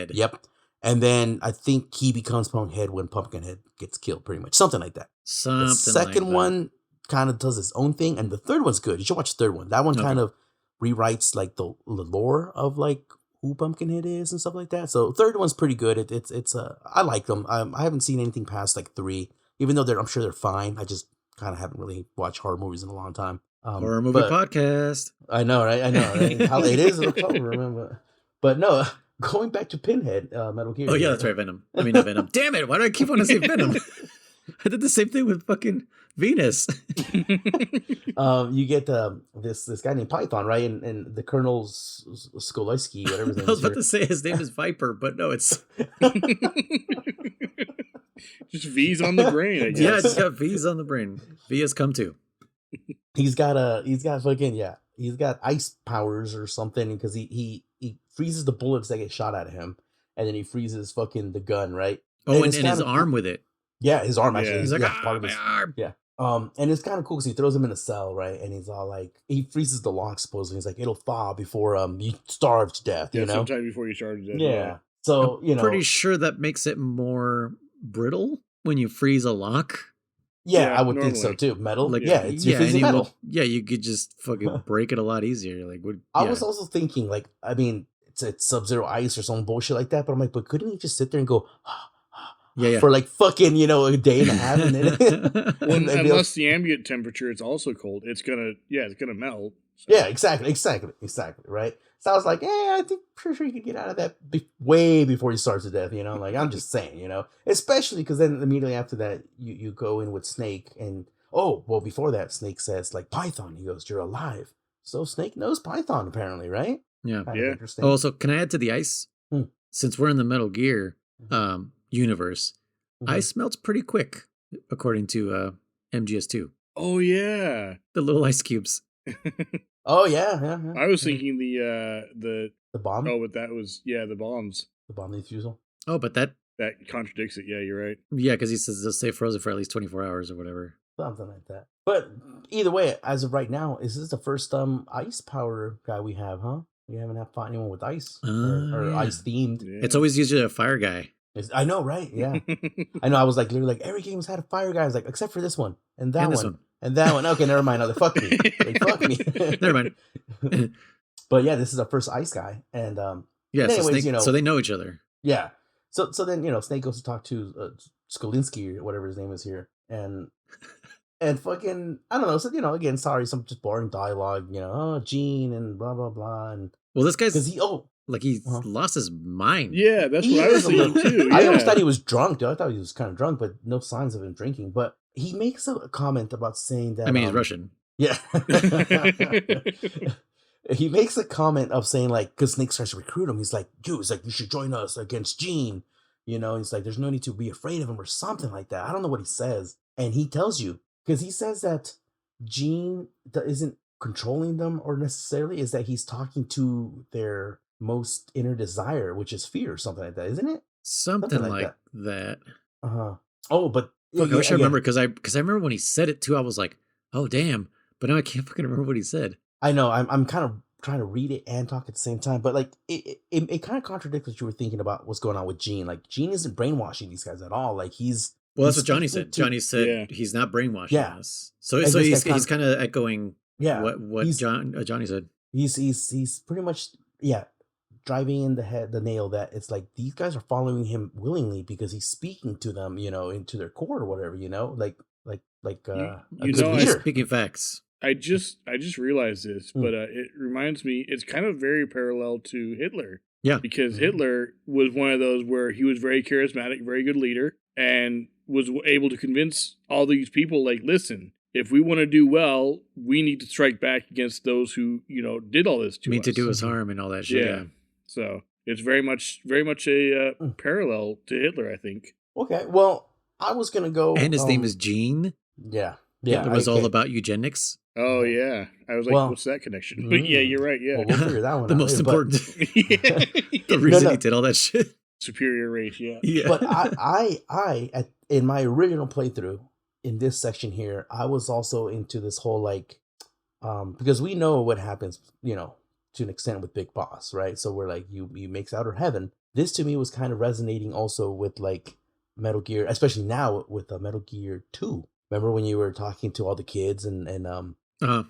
Pumpkinhead. Yep. And then I think he becomes Pumpkinhead when Pumpkinhead gets killed, pretty much. Something like that. Something The second like that. one kind of does its own thing, and the third one's good. You should watch the third one. That one kind of rewrites like the lore of like who Pumpkinhead is and stuff like that. So third one's pretty good. It's I like them. I haven't seen anything past like 3, even though I'm sure they're fine. I just kind of haven't really watched horror movies in a long time. Horror movie podcast. I know, right? I know, right? How it is in October, remember? But no, going back to Pinhead, Metal Gear. Oh yeah, that's right, Venom. I mean, not Venom. Damn it! Why do I keep wanting to say Venom? I did the same thing with fucking Venus. You get this guy named Python, right? And the Colonel's Skolisky, whatever his name I was is. about to say his name is Viper, but no, it's Just V's on the brain, I guess. yeah, it's got V's on the brain. V has come to. He's got ice powers or something because he freezes the bullets that get shot at him, and then he freezes fucking the gun, right? Oh, and it's his kinda arm cool. with it. Yeah, his arm actually. Yeah. He's like, part of my his arm. yeah. And it's kind of cool because he throws him in a cell, right? And he's all like, he freezes the lock supposedly. He's like, it'll thaw before you starve to death, Yeah, you know? sometime before you started it. Yeah. So I'm pretty sure that makes it more brittle when you freeze a lock. yeah, Yeah, I would think so normally. too. Metal, Like, yeah, it's you're and freezing you metal. will- you could just fucking break it a lot easier. Like, what? I yeah. was also thinking, like, I mean, it's Sub-Zero ice or some bullshit like that, but I'm like, but couldn't he just sit there and go Yeah. for like fucking, a day and a half and then Well, and then unless the ambient temperature it's also cold, it's gonna melt. So. yeah, exactly, right? So I was like, I think pretty sure you could get out of that way before you starve to death, like, I'm just saying, especially because then immediately after that, you go in with Snake and, before that, Snake says, like, Python, he goes, you're alive. So Snake knows Python, apparently, right? Yeah. Kind of Yeah. interesting. Oh, so can I add to the ice? Hmm. Since we're in the Metal Gear universe, Mhm. ice melts pretty quick, according to MGS2. Oh yeah. The little ice cubes. Oh, yeah. I was thinking the The bomb? but that was the bombs. The bomb defusal? Oh, but that, That contradicts it. Yeah, you're right. yeah, because he says they'll stay frozen for at least 24 hours or whatever. Something like that. But either way, as of right now, is this the first ice power guy we have, huh? We haven't fought anyone with ice or Yeah. ice themed. Yeah. It's always usually a fire guy. I know, right? Yeah. I know. I was like, literally, like, every game's had a fire guy. I was like, except for this one and that And this one, one. and that one. Okay, never mind. No, they fuck me. They fuck me. Never mind. But yeah, this is our first ice guy, and Yeah, so, anyways, Snake, so they know each other. yeah. So then Snake goes to talk to Skolinski or whatever his name is here, and fucking I don't know. So again, sorry, some just boring dialogue. Gene and blah blah blah, and Well, this because guy's he he's lost his mind. Yeah, that's He what I was is a thinking little- too. I always yeah. thought he was drunk, dude. I thought he was kind of drunk, but no signs of him drinking. But he makes a comment about saying that. I mean, he's Russian. Yeah. He makes a comment of saying, like, because Snake starts to recruit him. He's like, you should join us against Gene. He's like, there's no need to be afraid of him or something like that. I don't know what he says. And he tells you, because he says that Gene isn't controlling them or necessarily, is that he's talking to their most inner desire, which is fear or something like that, isn't it? Something like like that. Uh-huh. Oh, but Fuck, I wish I again, remember because I remember when he said it too. I was like, oh damn! But now I can't fucking remember what he said. I know I'm kind of trying to read it and talk at the same time, but like it kind of contradicts what you were thinking about what's going on with Gene. Like Gene isn't brainwashing these guys at all. Like that's what Johnny said. speaking to- Johnny said Yeah. he's not brainwashing Yeah. us. So And so this guy he's kind of echoing what he's- Johnny said. He's pretty much driving in the nail that it's like these guys are following him willingly because he's speaking to them, into their core or whatever, like a you good know, leader. Speaking facts. I just realized this, Hmm. but it reminds me. It's kind of very parallel to Hitler. Yeah. Because Hitler was one of those where he was very charismatic, very good leader, and was able to convince all these people, like, listen, if we want to do well, we need to strike back against those who, did all this to Mean us. to do us harm and all that shit. Yeah. So it's very much a parallel to Hitler, I think. Okay, well, I was gonna go, And his name is Gene. yeah. It was all about eugenics. Oh yeah, I was like, Well, what's that connection? But yeah, you're right. Yeah, Well, we'll figure that one The out most later. But important, the yeah. reason no. he did all that shit. Superior race. Yeah. Yeah. But in my original playthrough in this section here, I was also into this whole like, because we know what happens, to an extent with Big Boss, right? So we're like, you makes outer heaven. This to me was kind of resonating also with like Metal Gear, especially now with Metal Gear 2. Remember when you were talking to all the kids and Uh-huh.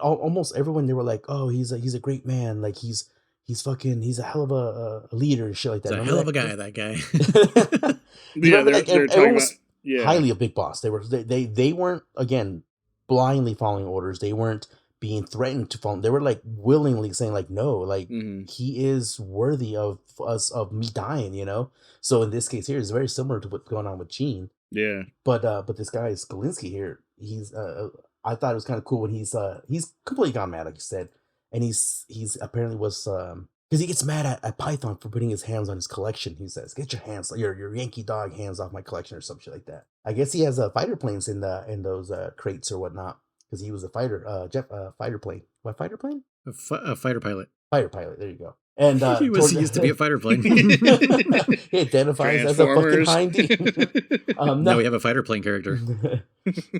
almost everyone, they were like, oh, he's a great man, like he's a hell of a leader and shit like that. He's a Remember hell of a that? guy, that guy. Yeah, Remember, like they're talking everyone about. was Yeah. highly of Big Boss. They weren't, again, blindly following orders. They weren't being threatened to follow. They were like willingly saying like, no, like he is worthy of me dying, So in this case here, it's very similar to what's going on with Gene. Yeah. But this guy Skalinsky here, he's I thought it was kind of cool when he's completely gone mad, like you said, and he's apparently was because he gets mad at Python for putting his hands on his collection. He says, "Get your hands, your Yankee dog hands off my collection," or some shit like that. I guess he has fighter planes in those crates or whatnot, because he was a fighter fighter plane. What fighter plane? A fighter pilot. Fighter pilot. There you go. And He used to be a fighter plane. He identifies as a fucking Transformers. hindy. Now we have a fighter plane character.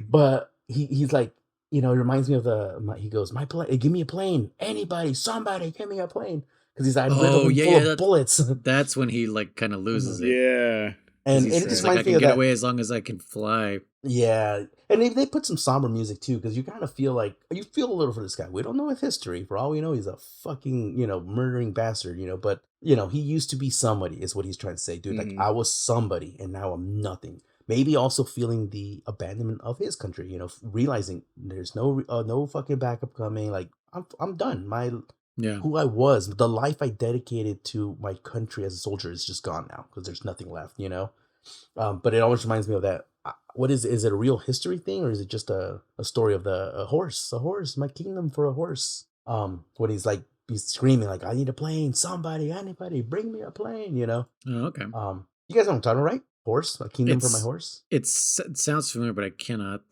But he's like, it reminds me of he goes, my plane, give me a plane, anybody, somebody, give me a plane, because he's like, full of bullets. That's when he like kind of loses it. Yeah. And He it says, just like, I reminds me can of get that. away as long as I can fly. Yeah, and they put some somber music too, because you kind of feel like you feel a little for this guy. We don't know his history. For all we know, he's a fucking murdering bastard. But he used to be somebody, is what he's trying to say, dude. Like, I was somebody, and now I'm nothing. Maybe also feeling the abandonment of his country. Realizing there's no fucking backup coming. Like, I'm done. Who I was, the life I dedicated to my country as a soldier is just gone now, because there's nothing left. But it always reminds me of that. What is it a real history thing, or is it just a story of a horse, my kingdom for a horse? When he's screaming like, I need a plane, somebody, anybody, bring me a plane, Oh, okay. You guys know what I'm talking about, right? Horse, a kingdom for my horse. It sounds familiar, but I cannot.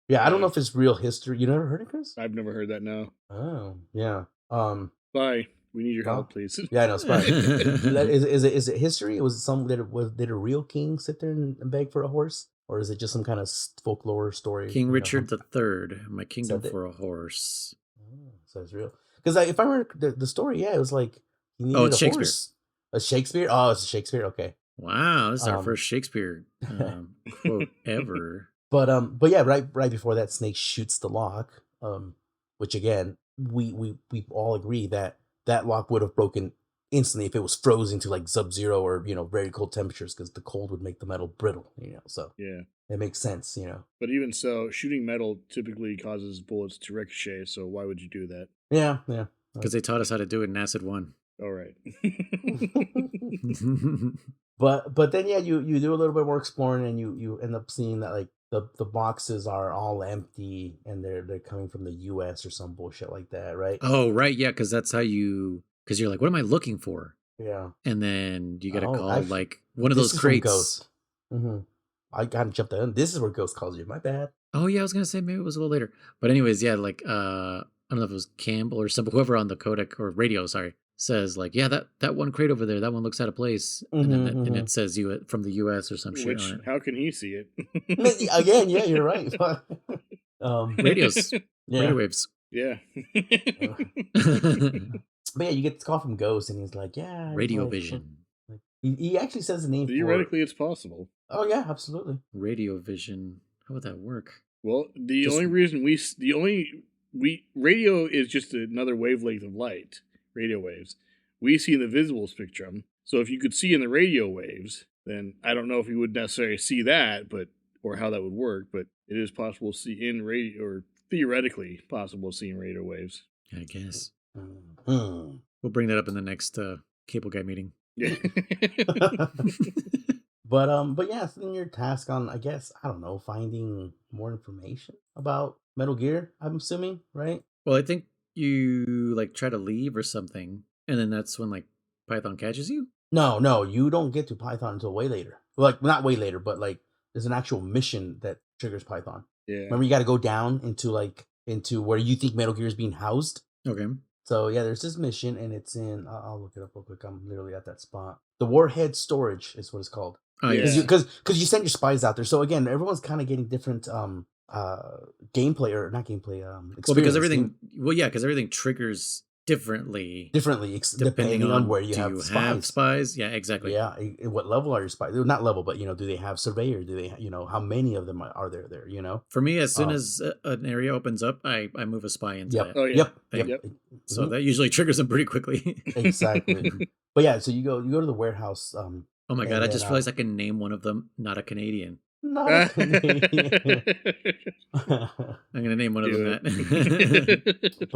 Yeah, I don't know if it's real history. You never heard it, Chris? I've never heard that. No. Oh, yeah. Bye. We need your No? help, please. Yeah, I know. It's fine. Is it history? Did a real king sit there and beg for a horse, or is it just some kind of folklore story? King Richard III, my kingdom for a horse. Oh, so it's real. Because if I remember the story, yeah, it was like he needed it's a Shakespeare. horse. A Shakespeare? Oh, it's a Shakespeare. Okay. Wow, this is our first Shakespeare quote ever. But yeah, right before that, Snake shoots the lock. Which again, we all agree that lock would have broken instantly if it was frozen to like sub-zero or very cold temperatures, because the cold would make the metal brittle. So Yeah. it makes sense. But even so, shooting metal typically causes bullets to ricochet. So why would you do that? Yeah. Because they taught us how to do it in Acid 1. All right. But then yeah, you do a little bit more exploring, and you end up seeing that like the boxes are all empty, and they're coming from the US or some bullshit like that, right? Oh, right, yeah, because that's how because you're like, what am I looking for? Yeah. And then you get a call I've- like one of those This is from crates. Ghost. I gotta jump in. This is where Ghost calls you. My bad. Oh yeah, I was gonna say maybe it was a little later, but anyways, yeah, like I don't know if it was Campbell or whoever on the codec or radio, sorry, says like, yeah, that one crate over there, that one looks out of place, and then and it says from the U.S. or some shit Which, on it. how can he see it? Again, yeah, you're right. Radios, Yeah. radio waves. Yeah. But yeah, you get this call from Ghost, and he's like, yeah, Radio like, vision. like, he actually says the name. Theoretically, it's possible. Oh yeah, absolutely. Radio vision. How would that work? Well, radio is just another wavelength of light, radio waves. We see the visible spectrum. So if you could see in the radio waves, then I don't know if you would necessarily see that, or how that would work, but it is possible to see in radio, or theoretically possible to see in radio waves. I guess Mm-hmm. we'll bring that up in the next cable guy meeting. Yeah. But yeah, so then your task on, I guess, I don't know, finding more information about Metal Gear, I'm assuming, right? Well, I think you like try to leave or something, and then that's when like Python catches you. No, you don't get to Python until way later. Like, not way later, but like there's an actual mission that triggers Python. Yeah. Remember, you got to go down into like into where you think Metal Gear is being housed. Okay. So yeah, there's this mission, and it's in. I'll look it up real quick. I'm literally at that spot. The Warhead Storage is what it's called. Oh, Yeah. yes. Because you send your spies out there. So again, everyone's kind of getting different gameplay or not gameplay. Well, because experience. everything triggers differently depending on where you do have spies. spies. Yeah, exactly. Yeah, what level are your spies? Not level, but do they have surveyor? Do they, how many of them are there? For me, as soon as an area opens up, I move a spy into Yep. that. Oh yeah. Yep. So that usually triggers them pretty quickly. Exactly. But yeah, so you go to the warehouse. Oh my and god! I then, just realized I can name one of them. Not a Canadian. not a Canadian. I'm gonna name one of them Do that.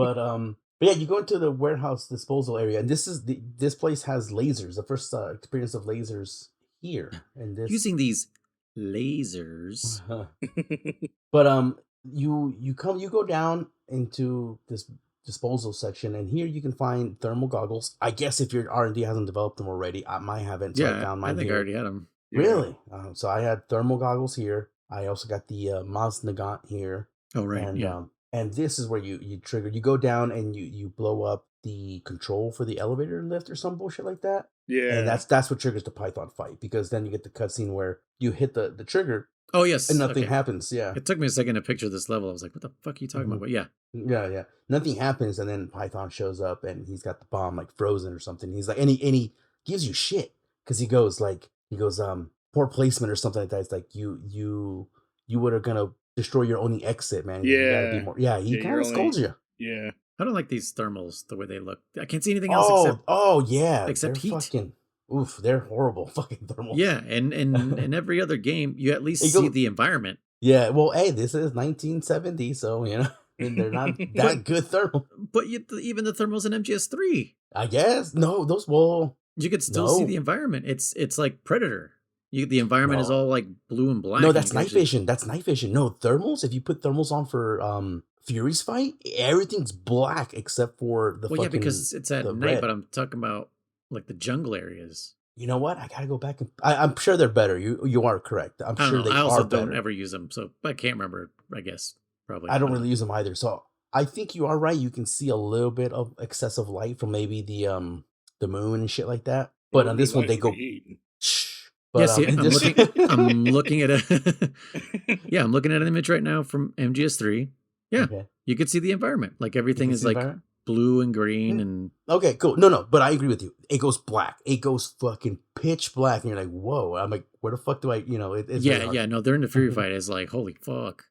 But yeah, you go into the warehouse disposal area, and this place has lasers. The first experience of lasers here, and this Using these lasers. But you go down into this disposal section, and here you can find thermal goggles. I guess if your R&D hasn't developed them already, mine haven't. So I Yeah, found I mine think I here. already had them. Yeah. Really? So I had thermal goggles here. I also got the Maz Nagant here. Oh right, And yeah. and this is where you trigger. You go down and you blow up the control for the elevator lift or some bullshit like that. Yeah. And that's what triggers the Python fight, because then you get the cutscene where you hit the trigger Oh yes, and nothing okay. happens. Yeah. It took me a second to picture this level. I was like, "What the fuck are you talking about?" But yeah, Yeah. Nothing happens, and then Python shows up, and he's got the bomb like frozen or something. He's like, and he gives you shit because he goes, poor placement or something like that. It's like you were gonna destroy your only exit, man. You gotta be Yeah. more. Yeah, he Yeah, kind you're of scolds you. Yeah. I don't like these thermals the way they look. I can't see anything else Oh yeah, except they're heat. Fucking, they're horrible fucking thermals. Yeah, and in every other game, you at least It see go- the environment. Yeah, well, hey, this is 1970, so and they're not that good thermal. But even the thermals in MGS3, I guess no, those you could still see No. the environment. It's like Predator. The environment is No. all like blue and black. No, and that's you can night actually- vision. That's night vision. No, thermals. If you put thermals on for Fury's fight, everything's black except for the Well, yeah, fucking. because it's at the night. red. But I'm talking about like the jungle areas. You know what? I gotta go back and I'm sure they're better. You are correct. I'm I don't sure know. they I also are better. don't ever use them, so I can't remember. I guess probably. I don't really use them either. So I think you are right. You can see a little bit of excessive light from maybe the moon and shit like that. But on this one, they go. Shh. But, Yeah, see, in I'm this- looking at a. Yeah, I'm looking at an image right now from MGS3. Yeah, Okay. you could see the environment. Like You everything can is see the like environment? blue and green and Okay, cool. No, but I agree with you. It goes black. It goes fucking pitch black, and you're like, whoa. I'm like, where the fuck do I? It's very hard. yeah. No, they're in the Fury fight. It's like holy fuck.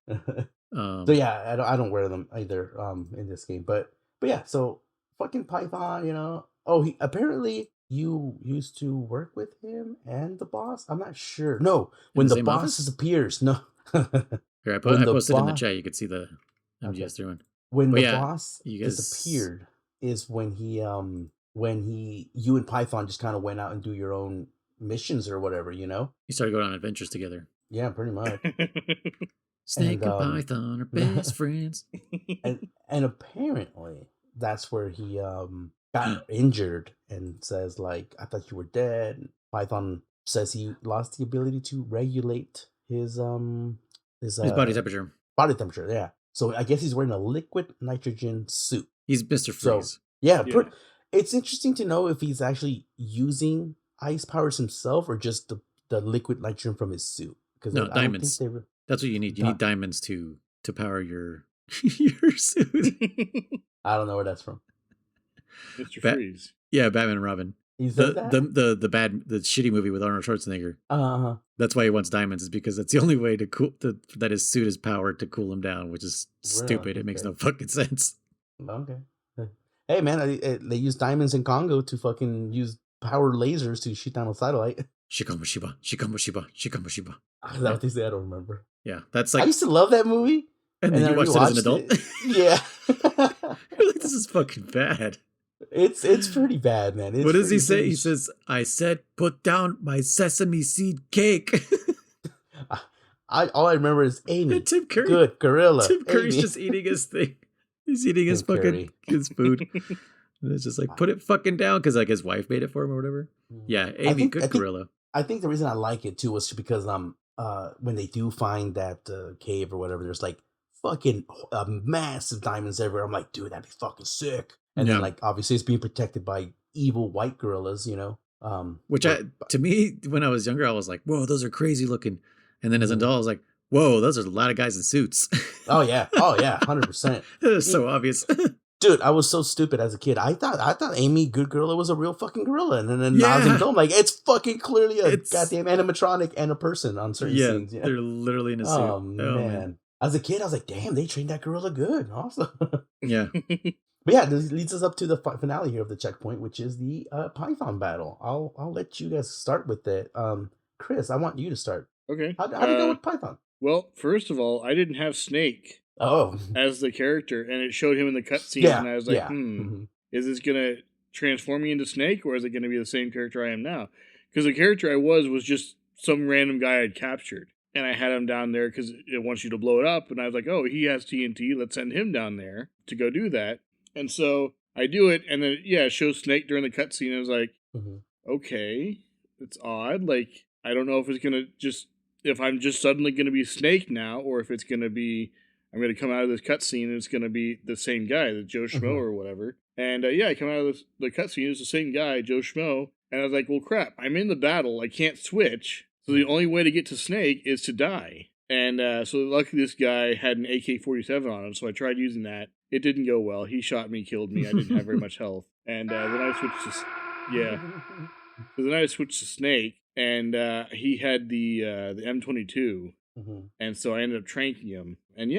So yeah, I don't wear them either in this game, but yeah, so fucking Python, oh, he apparently you used to work with him and the boss. I'm not sure. No, when the the same boss office? appears, no. Here, I when the posted in the boss- chat. You could see the MGS3 one. When But the yeah, boss you guys- disappeared is when you and Python just kind of went out and do your own missions or whatever, You started going on adventures together. Yeah, pretty much. Snake and, And, Python are best friends. and apparently that's where he got injured and says like, I thought you were dead. Python says he lost the ability to regulate his His body temperature. body temperature. Yeah, so I guess he's wearing a liquid nitrogen suit. He's Mr. So- Freeze. Yeah, Yeah. It's interesting to know if he's actually using ice powers himself or just the liquid nitrogen from his suit. Because No, diamonds. That's what you need. You need diamonds to power your your suit. I don't know where that's from. Mr. Bat- Freeze. Yeah, Batman and Robin. He said that. The shitty movie with Arnold Schwarzenegger. That's why he wants diamonds, is because that's the only way to cool that his suit is powered to cool him down, which is Really? stupid. It makes Okay. no fucking sense. Okay. Hey man, they use diamonds in Congo to fucking use power lasers to shoot down a satellite. Shikamushiba, Shikamushiba, Shikamushiba. Is that what they say? I don't remember. Yeah, that's I like. used to love that movie. And then I you watched it as an rewatched adult. it. Yeah. You're like, this is fucking bad. It's pretty bad, man. What does he say? He says, "I said, put down my sesame seed cake." all I remember is Amy. And Tim Curry. Good gorilla. Tim Curry's Amy. just eating his thing. He's eating his Tim fucking Curry. his food. And it's just like, put it fucking down, because like his wife made it for him or whatever. Yeah, Amy, think- good I think- gorilla. I think the reason I like it too was because when they do find that cave or whatever, there's like fucking massive diamonds everywhere. I'm like, dude, that'd be fucking sick. And then, Yeah. like, obviously, it's being protected by evil white gorillas, Which to me, when I was younger, I was like, whoa, those are crazy looking. And then as an Mhm. adult, I was like, whoa, those are a lot of guys in suits. Oh yeah, 100%. It's so obvious. Dude, I was so stupid as a kid. I thought Amy Good Gorilla was a real fucking gorilla, and then I was Yeah. an adult, I'm like, it's fucking clearly a It's- goddamn animatronic and a person on certain Yeah, scenes. they're literally in a suit. Oh man. As a kid, I was like, damn, they trained that gorilla good. Awesome. Yeah. But yeah, this leads us up to the finale here of the checkpoint, which is the Python battle. I'll let you guys start with it. Chris, I want you to start. Okay. How do you go with Python? Well, first of all, I didn't have Snake Oh, as the character, and it showed him in the cutscene, yeah, and I was like, yeah. Mhm. is this gonna transform me into Snake, or is it gonna be the same character I am now? Because the character I was just some random guy I'd captured, and I had him down there because it wants you to blow it up, and I was like, oh, he has TNT, let's send him down there to go do that. And so I do it, and then it shows Snake during the cutscene. I was like, Mhm. okay, it's odd. Like, I don't know if it's gonna if I'm just suddenly gonna be Snake now, or if it's gonna be I'm gonna come out of this cutscene and it's gonna be the same guy, the Joe Schmo or whatever. And I come out of the cutscene, it's the same guy, Joe Schmo, and I was like, well, crap, I'm in the battle, I can't switch, so the only way to get to Snake is to die. And so luckily this guy had an AK-47 on him, so I tried using that. It didn't go well. He shot me, killed me. I didn't have very much health. And then I switched to So then I switched to Snake, and he had the M22, and so I ended up tranking him. And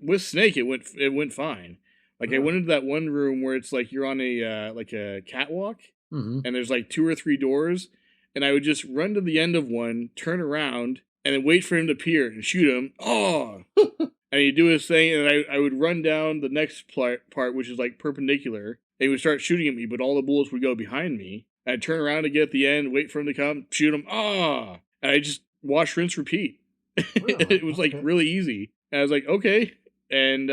with Snake it went fine. Like I went into that one room where it's like you're on a like a catwalk, and there's like 2 or 3 doors, and I would just run to the end of one, turn around, and then wait for him to appear and shoot him. Oh. And he'd do his thing, and I would run down the next part, which is like perpendicular. And he would start shooting at me, but all the bullets would go behind me. I'd turn around to get at the end, wait for him to come, shoot him. And I just wash, rinse, repeat. It was like really easy. And I was like, okay. And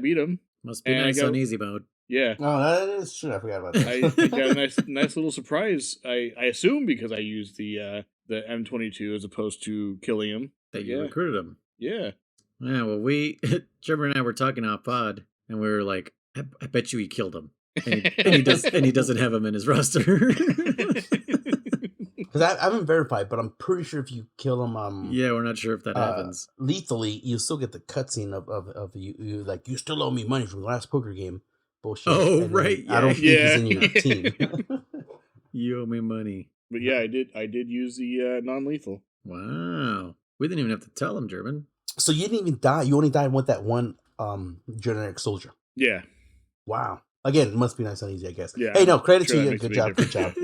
beat him. Must be nice on easy mode. Yeah. Oh, that is true. I forgot about that. I got a nice little surprise. I assume because I used the M22 as opposed to killing him. That you recruited him. Yeah. Yeah, well, Trevor and I were talking off pod, and we were like, I bet you he killed him. And he doesn't have him in his roster. Because I haven't verified, but I'm pretty sure if you kill him, yeah, we're not sure if that happens. Lethally, you still get the cutscene of you like, you still owe me money from the last poker game. Bullshit. Oh, right. I don't think he's in your team. You owe me money. But yeah, I did use the non-lethal. Wow. We didn't even have to tell him, German. So you didn't even die. You only died with that one generic soldier. Yeah. Wow. Again, it must be nice and easy, I guess. Yeah. Hey, no, credit Sure, to that you. makes Good a job. big Good job.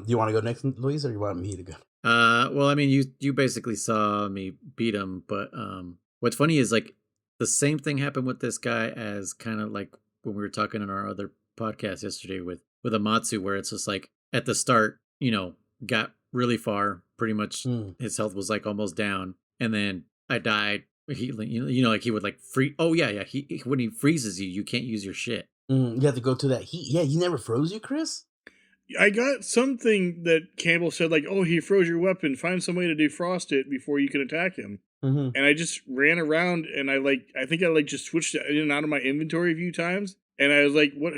You want to go next, Luis, or you want me to go? Well, I mean, you basically saw me beat him, but what's funny is like the same thing happened with this guy as kind of like when we were talking in our other podcast yesterday with Amatsu, where it's just like at the start, got really far, pretty much his health was like almost down, and then I died. He, like he would like freeze. Oh yeah. He when he freezes you, you can't use your shit. You have to go to that heat. Yeah, he never froze you, Chris? I got something that Campbell said, like, oh, he froze your weapon. Find some way to defrost it before you can attack him. And I just ran around, and I think I just switched it in and out of my inventory a few times. And I was like, what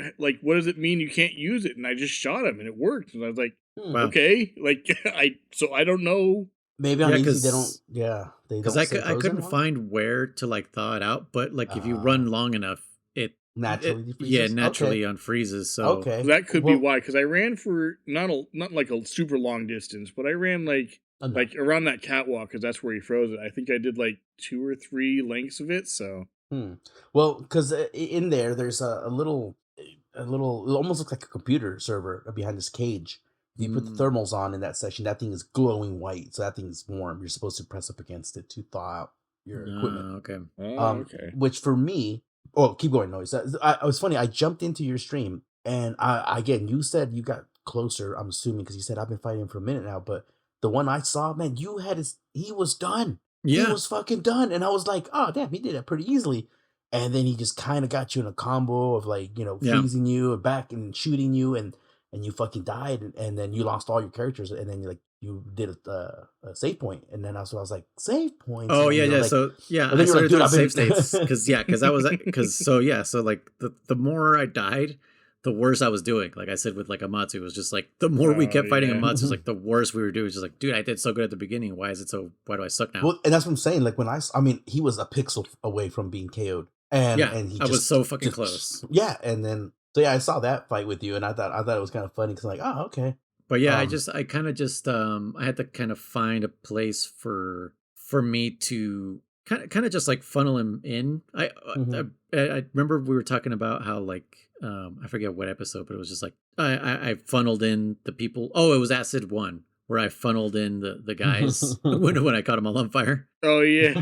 does it mean you can't use it? And I just shot him, and it worked. And I was like, okay, like I don't know. Maybe on easy they don't. Yeah, they don't. Because I couldn't find where to like thaw it out, but like if you run long enough, it naturally naturally unfreezes. So that could be why. Because I ran for not like a super long distance, but I ran like around that catwalk because that's where he froze it. I think I did like 2 or 3 lengths of it. So well, because in there's a little it almost looks like a computer server behind this cage. You put the thermals on in that section, that thing is glowing white, so that thing is warm. You're supposed to press up against it to thaw out your equipment. Okay. Okay. Which for me, keep going, Noise. It was funny. I jumped into your stream, and again, you said you got closer. I'm assuming because you said I've been fighting him for a minute now. But the one I saw, man, he was done. Yeah, he was fucking done, and I was like, oh damn, he did that pretty easily. And then he just kind of got you in a combo of like freezing you and back and shooting you and you fucking died, and then you lost all your characters, and then you did a save point, and then I was like, save points. Oh and yeah, you're yeah. like, So yeah, and I then you're started like, dude, doing I've been save states because I was so like the more I died, the worse I was doing. Like I said with like Amatsu, it was just like the more we kept fighting yeah. Amatsu, it's like the worse we were doing. It's just like, dude, I did so good at the beginning. Why do I suck now? Well, and that's what I'm saying. Like when I mean, he was a pixel away from being KO'd, and Yeah, and he I was just so fucking just- close. Yeah, and then so yeah, I saw that fight with you, and I thought it was kind of funny because I'm like, oh, okay. But yeah, Um, I kind of just I had to kind of find a place for me to kind of just like funnel him in. mhm. I remember we were talking about how like I forget what episode, but it was just like I funneled in the people. Oh, it was Acid 1 where I funneled in the guys when I caught them all on fire. Oh yeah.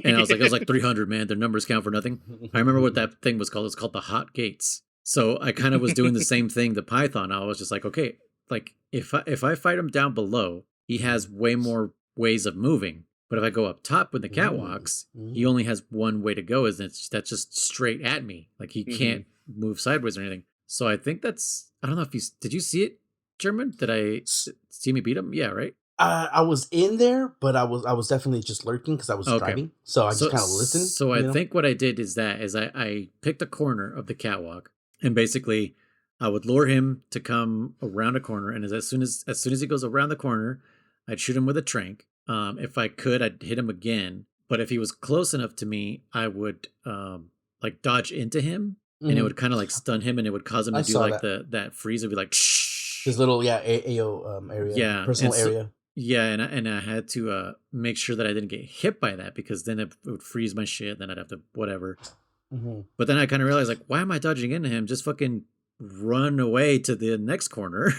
And I was like 300, man. Their numbers count for nothing. I remember what that thing was called. It's called the Hot Gates. So I kind of was doing the same thing to Python. I was just like, okay, like if I fight him down below, he has way more ways of moving. But if I go up top with the catwalks, he only has one way to go. That's just straight at me. Like he can't move sideways or anything. So I think I don't know if did you see it, German? Did I see me beat him? Yeah, right. I was in there, but I was definitely just lurking because I was driving, so I just kind of listened. So I think what I did is I picked a corner of the catwalk, and basically I would lure him to come around a corner, and as soon as he goes around the corner, I'd shoot him with a trank. If I could, I'd hit him again. But if he was close enough to me, I would like dodge into him, and it would kind of like stun him, and it would cause him to do like that freeze. It'd be like shh. His little AO area, personal area. Yeah, and I had to make sure that I didn't get hit by that because then it would freeze my shit. Then I'd have to whatever. But then I kind of realized like, why am I dodging into him? Just fucking run away to the next corner.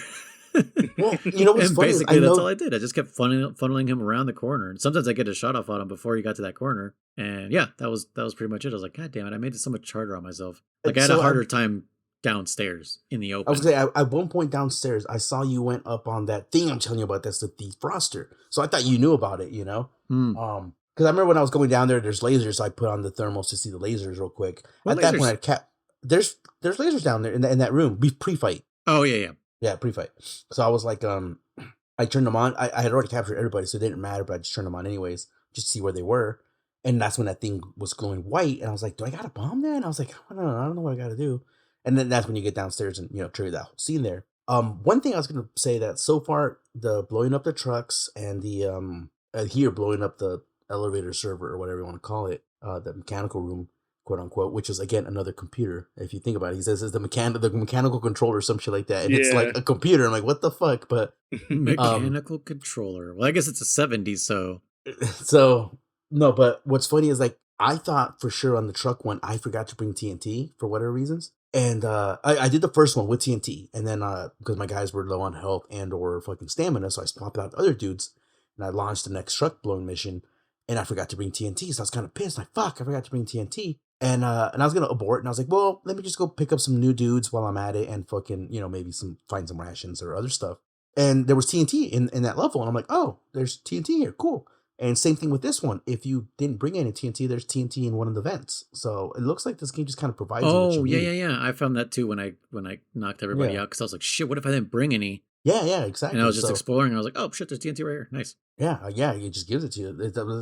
Well, you know what's and funny? Basically, that's all I did. I just kept funneling him around the corner, and sometimes I get a shot off on him before he got to that corner. And yeah, that was pretty much it. I was like, God damn it, I made it so much harder on myself. Like I had a harder time downstairs in the open. I was gonna say at one point downstairs, I saw you went up on that thing I'm telling you about. That's the defroster. So I thought you knew about it, you know. Because I remember when I was going down there, there's lasers. I put on the thermals to see the lasers real quick. At that point, there's lasers down there in that room. Pre-fight. Oh yeah, pre-fight. So I was like, I turned them on. I had already captured everybody, so it didn't matter. But I just turned them on anyways, just to see where they were. And that's when that thing was glowing white. And I was like, do I got a bomb there? And I was like, I don't know what I got to do. And then that's when you get downstairs and, trigger that whole scene there. One thing I was going to say that so far, the blowing up the trucks and the, here blowing up the elevator server or whatever you want to call it, the mechanical room, quote unquote, which is again, another computer. If you think about it, he says it's the mechanical controller or some shit like that. And it's like a computer. I'm like, what the fuck? But mechanical controller. Well, I guess it's a 70s. So no, but what's funny is like, I thought for sure on the truck one, I forgot to bring TNT for whatever reasons. And I did the first one with TNT. And then because my guys were low on health and or fucking stamina, so I swapped out the other dudes. And I launched the next truck blowing mission. And I forgot to bring TNT. So I was kind of pissed. Like, fuck, I forgot to bring TNT. And I was going to abort. And I was like, well, let me just go pick up some new dudes while I'm at it. And fucking, maybe find some rations or other stuff. And there was TNT in that level. And I'm like, oh, there's TNT here. Cool. And same thing with this one. If you didn't bring any TNT, there's TNT in one of the vents. So it looks like this game just kind of provides. Oh, yeah. I found that too when I knocked everybody out because I was like, shit, what if I didn't bring any? Yeah, exactly. And I was just exploring. And I was like, oh shit, there's TNT right here. Nice. Yeah, it just gives it to you,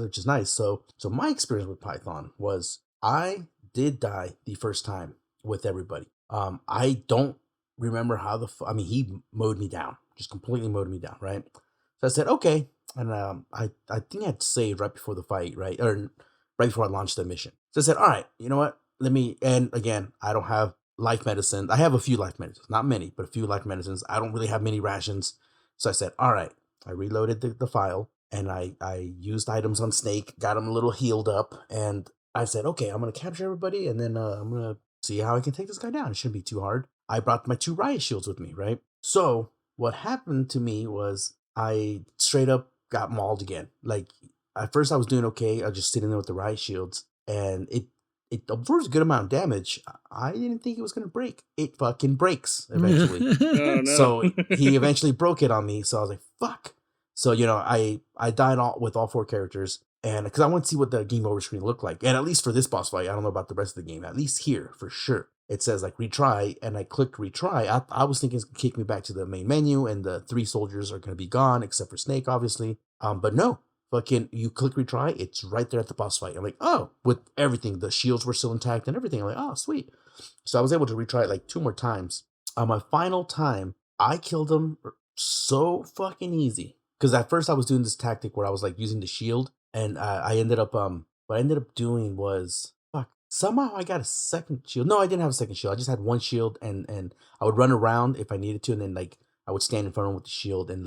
which is nice. So my experience with Python was I did die the first time with everybody. I don't remember how he mowed me down, just completely mowed me down, right? So I said, okay. And I think I'd saved right before the fight, right? Or right before I launched the mission. So I said, all right, you know what? And again, I don't have life medicine. I have a few life medicines, not many, but a few life medicines. I don't really have many rations. So I said, all right. I reloaded the file and I used items on Snake, got him a little healed up. And I said, okay, I'm going to capture everybody. And then I'm going to see how I can take this guy down. It shouldn't be too hard. I brought my 2 riot shields with me, right? So what happened to me was I straight up got mauled again. Like at first I was doing okay. I was just sitting there with the riot shields and it absorbs a good amount of damage. I didn't think it was going to break. It fucking breaks eventually. Oh, no. So he eventually broke it on me. So I was like, fuck. So, I died with all 4 characters and because I want to see what the game over screen looked like. And at least for this boss fight, I don't know about the rest of the game, at least here for sure. it says like retry, and I clicked retry. I was thinking it's gonna kick me back to the main menu, and the 3 soldiers are gonna be gone, except for Snake, obviously. But no, fucking you click retry, it's right there at the boss fight. I'm like, oh, with everything, the shields were still intact and everything. I'm like, oh, sweet. So I was able to retry it like 2 more times. On my final time, I killed him so fucking easy. Because at first I was doing this tactic where I was like using the shield, and I ended up what I ended up doing was fuck. Somehow I got a second shield. No, I didn't have a second shield. I just had one shield, and I would run around if I needed to, and then like I would stand in front of him with the shield and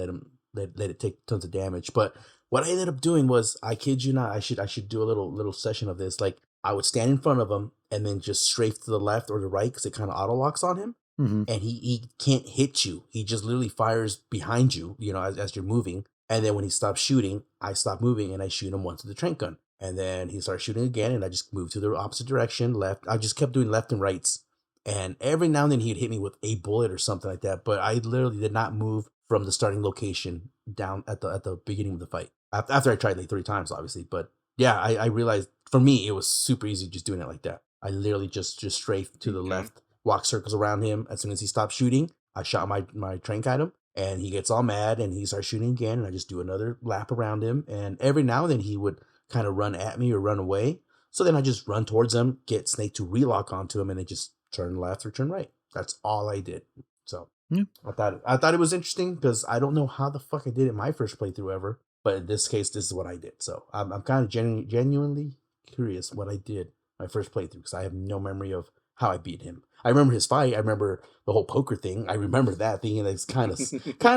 let it take tons of damage. But what I ended up doing was, I kid you not, I should do a little session of this. Like I would stand in front of him and then just strafe to the left or the right because it kind of auto locks on him. Mm-hmm. And he can't hit you. He just literally fires behind you, as you're moving. And then when he stops shooting, I stop moving and I shoot him once with the trank gun. And then he starts shooting again, and I just moved to the opposite direction, left. I just kept doing left and rights. And every now and then he'd hit me with a bullet or something like that. But I literally did not move from the starting location down at the beginning of the fight. After I tried like 3 times, obviously. But yeah, I realized for me it was super easy just doing it like that. I literally just strafed to the left, walk circles around him. As soon as he stopped shooting, I shot my trank at him, and he gets all mad and he starts shooting again, and I just do another lap around him. And every now and then he would kind of run at me or run away. So then I just run towards him, get Snake to relock onto him, and then just turn left or turn right. That's all I did. So Yeah. I thought it was interesting because I don't know how the fuck I did it my first playthrough ever. But in this case, this is what I did. So I'm kind of genuinely curious what I did my first playthrough, because I have no memory of how I beat him. I remember his fight. I remember the whole poker thing. I remember that thing, and it's kind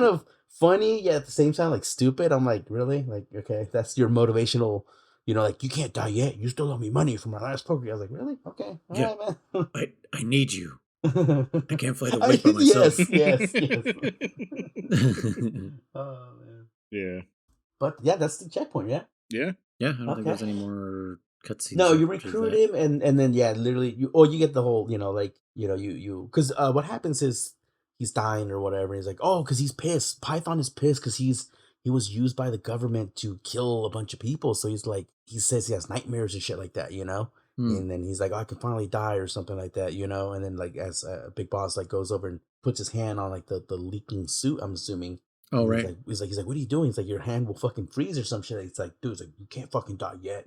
of funny, yet at the same time like stupid. I'm like, really? Like, okay, that's your motivational, like, you can't die yet. You still owe me money for my last poker. I was like, really? Okay, all Yeah. right, man. I need you. I can't fly the weight by myself. Yes. Oh man. Yeah. But yeah, that's the checkpoint. Yeah. Yeah. Yeah, I don't think there's Okay. any more cutscenes. No, you after recruit that. him, and then yeah, literally you get the whole, you because what happens is he's dying or whatever. And he's like, oh, because he's pissed. Python is pissed because he was used by the government to kill a bunch of people. So he's like, he says he has nightmares and shit like that, And then he's like, oh, I can finally die or something like that, And then like as Big Boss like goes over and puts his hand on like the leaking suit, I'm assuming. Oh, And right. he's like, what are you doing? He's like, your hand will fucking freeze or some shit. It's like, dude, it's like, you can't fucking die yet,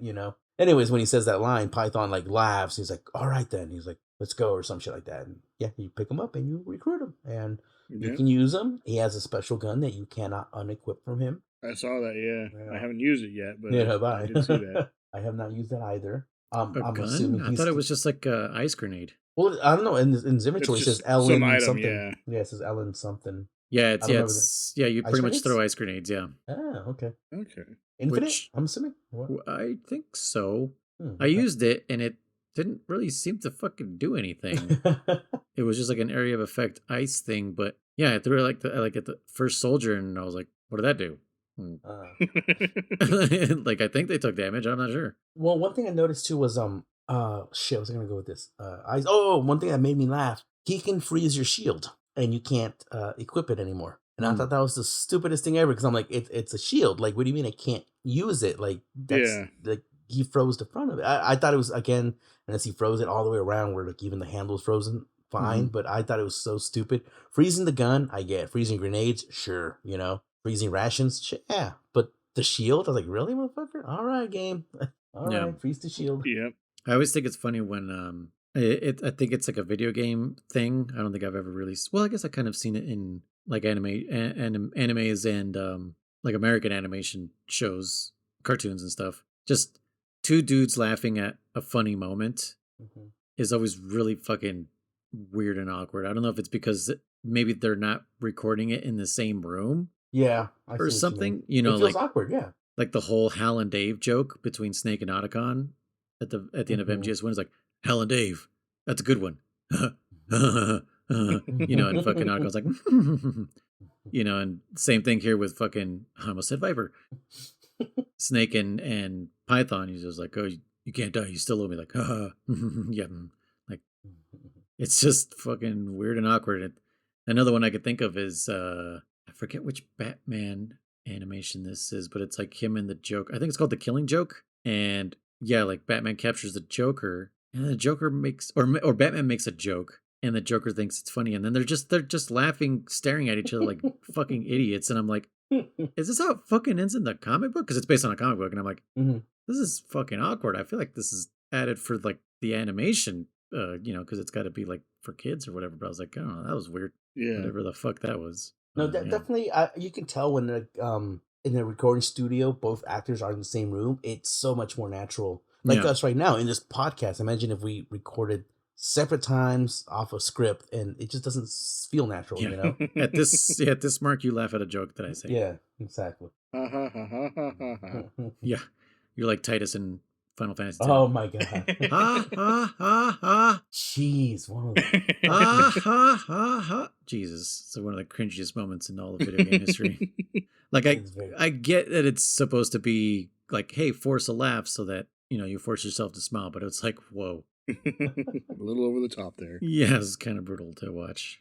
Anyways, when he says that line, Python like laughs. He's like, all right then. He's like, let's go or some shit like that. And yeah, you pick him up and you recruit him, and you can use him. He has a special gun that you cannot unequip from him. I saw that. Yeah. Yeah. I haven't used it yet, but Yeah, I did see that. I have not used that either. A I'm gun? assuming I thought it was just like a ice grenade. Well, I don't know. In his inventory, it It's says just Ellen some item, something. yeah. Yeah, it says Ellen something. Yeah, I don't remember you Ice pretty much grenades? throw ice grenades. Yeah, Ah, okay. Okay. Infinite, Which- I'm assuming. What? I think so. I Okay. used it, and it didn't really seem to fucking do anything. It was just like an area of effect ice thing. But yeah, I threw it like at the first soldier, and I was like, "What did that do?" Like, I think they took damage. I'm not sure. Well, one thing I noticed too was shit. I was gonna go with this. One thing that made me laugh. He can freeze your shield, and you can't equip it anymore. And I thought that was the stupidest thing ever, because I'm like, it's a shield. Like, what do you mean I can't use it? Like, that's Yeah. like he froze the front of it. I thought it was, again, unless he froze it all the way around where like even the handle was frozen, fine. But I thought it was so stupid. Freezing the gun, I get. Freezing grenades, sure. Freezing rations, shit, yeah. But the shield, I was like, really, motherfucker? All right, game. All right, Yeah. freeze the shield. Yep. I always think it's funny when I think it's like a video game thing. I don't think I've ever really. Well, I guess I kind of seen it in like animes and like American animation shows, cartoons and stuff. Just 2 dudes laughing at a funny moment Mhm. is always really fucking weird and awkward. I don't know if it's because maybe they're not recording it in the same room Yeah, I see or what you mean. something. It feels Like awkward, yeah. like the whole Hal and Dave joke between Snake and Otacon at the end of Mhm. MGS1 is like, Hal and Dave, that's a good one. And fucking Otacon's like, and same thing here with fucking, I almost said Viper. Snake and Python, he's just like, oh, you can't die, you still owe me. Like, yeah. Like, it's just fucking weird and awkward. And another one I could think of is, I forget which Batman animation this is, but it's like him and the Joker. I think it's called The Killing Joke. And yeah, like Batman captures the Joker And the Joker makes, or Batman makes a joke, and the Joker thinks it's funny, and then they're just laughing, staring at each other like fucking idiots. And I'm like, is this how it fucking ends in the comic book? Because it's based on a comic book, and I'm like, this is fucking awkward. I feel like this is added for like the animation, because it's got to be like for kids or whatever. But I was like, I don't know, that was weird. Yeah. Whatever the fuck that was. No, Yeah. definitely. You can tell when in the recording studio, both actors are in the same room. It's so much more natural. Like us right now in this podcast. Imagine if we recorded separate times off a script, and it just doesn't feel natural. Yeah. You know. At this mark, you laugh at a joke that I say. Yeah, exactly. Yeah, you're like Titus in Final Fantasy. Oh my god. Ha ha ha ha. Jeez, one of them. Ha ha ha ha. Jesus, it's one of the cringiest moments in all of video game history. Like I get that it's supposed to be like, hey, force a laugh so that you force yourself to smile, but it's like, whoa. A little over the top there. Yeah, it's kind of brutal to watch.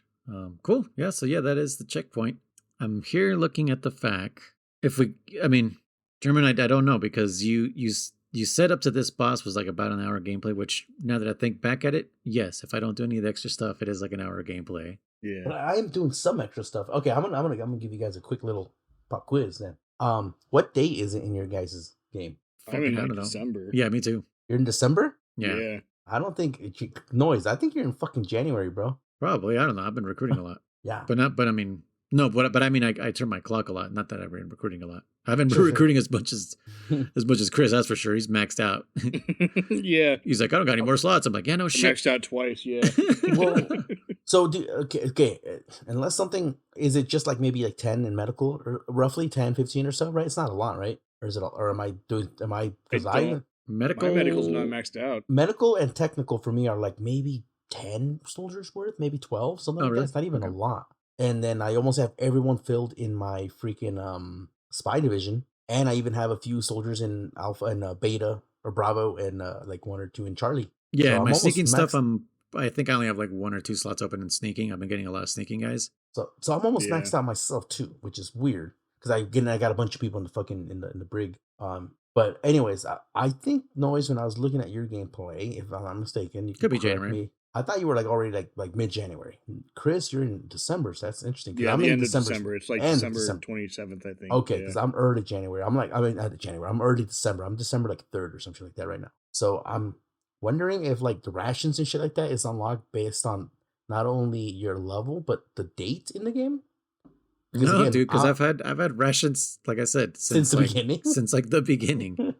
Cool. Yeah, so that is the checkpoint. I'm here looking at the fact. German, I don't know, because you set up to this boss was like about an hour gameplay, which now that I think back at it, yes, if I don't do any of the extra stuff, it is like an hour gameplay. Yeah. But I am doing some extra stuff. Okay, I'm gonna give you guys a quick little pop quiz then. What day is it in your guys' game? I'm in I don't know. December. Yeah, me too. You're in December? Yeah. I don't think Noise. I think you're in fucking January, bro. Probably. I don't know. I've been recruiting a lot. Yeah. But I turn my clock a lot. Not that I've been recruiting a lot. I haven't been recruiting as much as Chris, that's for sure. He's maxed out. Yeah. He's like, I don't got any more slots. I'm like, yeah, no shit. Maxed out twice, yeah. Well, so okay. Unless something, is it just like maybe like 10 in medical, or roughly 10, 15 or so, right? It's not a lot, right? Or is it? Or am I doing? Because medical. My medical's not maxed out. Medical and technical for me are like maybe 10 soldiers worth, maybe 12, something like really? that. It's not even a lot. And then I almost have everyone filled in my freaking spy division, and I even have a few soldiers in Alpha and Beta or Bravo, and like 1 or 2 in Charlie. Yeah, so my sneaking stuff. I think I only have like 1 or 2 slots open in sneaking. I've been getting a lot of sneaking guys. So I'm almost maxed out myself too, which is weird because I got a bunch of people in the fucking in the brig. But anyways, I think Noise, when I was looking at your gameplay, if I'm not mistaken, you could be correct January. me. I thought you were like already like mid-January. Chris, you're in December, so that's interesting. Yeah, I'm the in end of December. It's like December 27th, I think. Okay, because I'm early January. I'm early December. I'm December like 3rd or something like that right now. So I'm wondering if like the rations and shit like that is unlocked based on not only your level but the date in the game. Because no, dude, because I've had rations, like I said, since the beginning. Since like the beginning.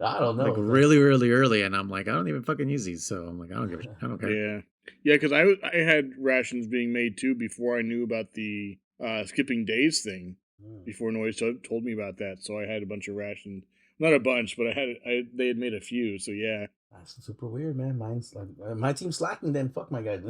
I don't know. Like really, really early, and I'm like, I don't even fucking use these, so I'm like, I don't care. Yeah, because I had rations being made too before I knew about the skipping days thing. Before Noise told me about that, so I had a bunch of rations. Not a bunch, but they had made a few, so yeah. That's super weird, man. Mine's like my team's slacking. Then fuck my guys.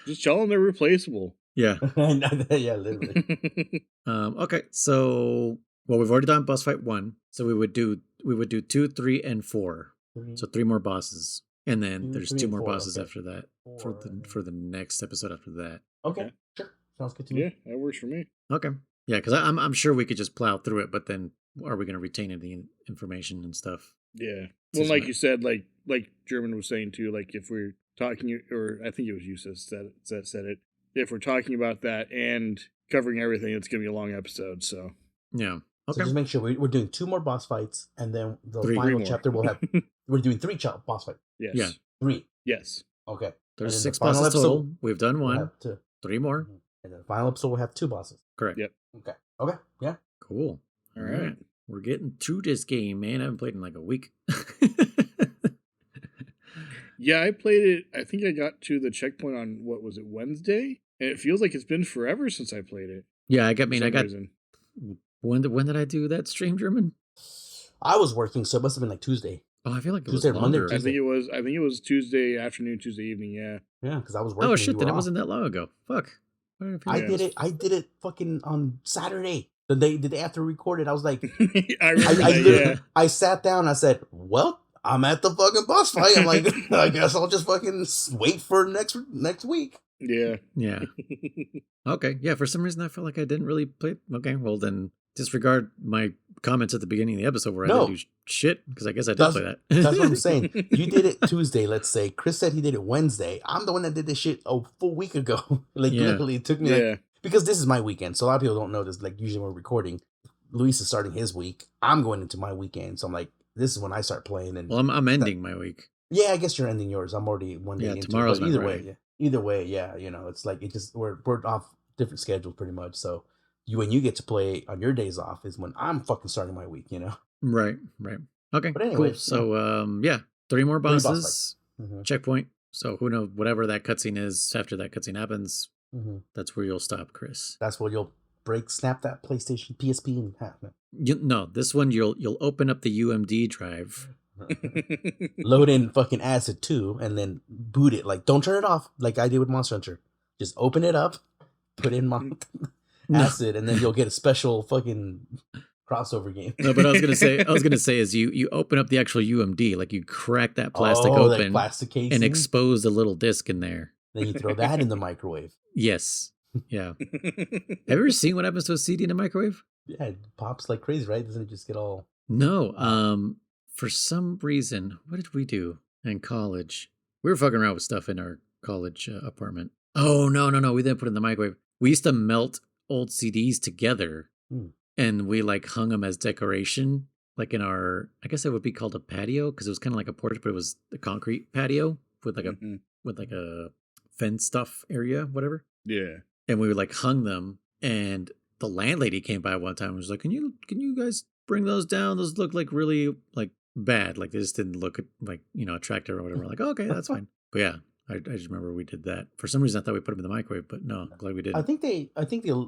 Just tell them they're replaceable. Yeah. Yeah, literally. Okay, so. Well, we've already done boss fight 1, so we would do 2, 3, and 4. So 3 more bosses, and then there's 2 more bosses after that for the next episode after that. Okay, sure, sounds good to me. Yeah, that works for me. Okay, yeah, because I'm sure we could just plow through it, but then are we going to retain any information and stuff? Yeah, well, like you said, like German was saying too, like if we're talking, or I think it was you that said it. If we're talking about that and covering everything, it's going to be a long episode. So yeah. Okay. So just make sure we're doing 2 more boss fights, and then the final chapter will have. We're doing 3 boss fights. Yes. Yeah. 3. Yes. Okay. There's 6 bosses total. We've done 1. 3 more. And then the final episode will have 2 bosses. Correct. Yep. Okay. Yeah. Cool. All right. We're getting through this game, man. I haven't played in like a week. Yeah, I played it. I think I got to the checkpoint on Wednesday, and it feels like it's been forever since I played it. Yeah, I got. When did I do that stream, German? I was working, so it must have been like Tuesday. Oh, I feel like it Tuesday, was longer. Monday. I think it was Tuesday afternoon, Tuesday evening. Yeah. Yeah, because I was working. Oh shit! Then it wasn't that long ago. Fuck. I did it fucking on Saturday. The day after we recorded, I was like, I remember I sat down. I said, "Well, I'm at the fucking boss fight." I'm like, I guess I'll just fucking wait for next week. Yeah. Yeah. Okay. Yeah. For some reason, I felt like I didn't really play. Okay. Well, then disregard my comments at the beginning of the episode where I No. didn't do shit because I guess I did That's- play that. That's what I'm saying. You did it Tuesday, let's say. Chris said he did it Wednesday. I'm the one that did this shit a full week ago. Like Yeah. literally, it took me like, because this is my weekend. So a lot of people don't know this. Like usually when we're recording, Luis is starting his week. I'm going into my weekend. So I'm like, this is when I start playing. And Well, I'm ending my week. yeah, I guess you're ending yours. I'm already one day Yeah, into tomorrow's it. But my either Friday. way, either way, yeah, you know, it's like it just we're off different schedules pretty much. So when you get to play on your days off is when I'm fucking starting my week, you know. Right. Okay, But anyway, cool. So, 3 more boss bosses, Mm-hmm. checkpoint. So who knows, whatever that cutscene is, after that cutscene happens, Mm-hmm. that's where you'll stop, Chris. That's where you'll snap that PlayStation PSP in half. No, this one you'll open up the UMD drive. Load in fucking acid too, and then boot it. Like, don't turn it off like I did with Monster Hunter. Just open it up, put in acid, and then you'll get a special fucking crossover game. No, but I was gonna say is you open up the actual UMD, like you crack that plastic like open plastic casing, and expose the little disc in there. Then you throw that in the microwave. Yes. Yeah. Have you ever seen what happens to a CD in a microwave? Yeah, it pops like crazy, right? Doesn't it just get all? No. For some reason, what did we do in college? We were fucking around with stuff in our college apartment. Oh, no. We didn't put it in the microwave. We used to melt old CDs together and we like hung them as decoration, like in our, I guess it would be called a patio because it was kind of like a porch, but it was a concrete patio with like a fence stuff area, whatever. Yeah. And we like hung them, and the landlady came by one time and was like, can you guys bring those down? Those look like really like bad. Like they just didn't look like, attractive or whatever. We're like, oh, okay, that's fine. But yeah, I just remember we did that. For some reason I thought we put them in the microwave, but no, I'm glad we didn't. I think the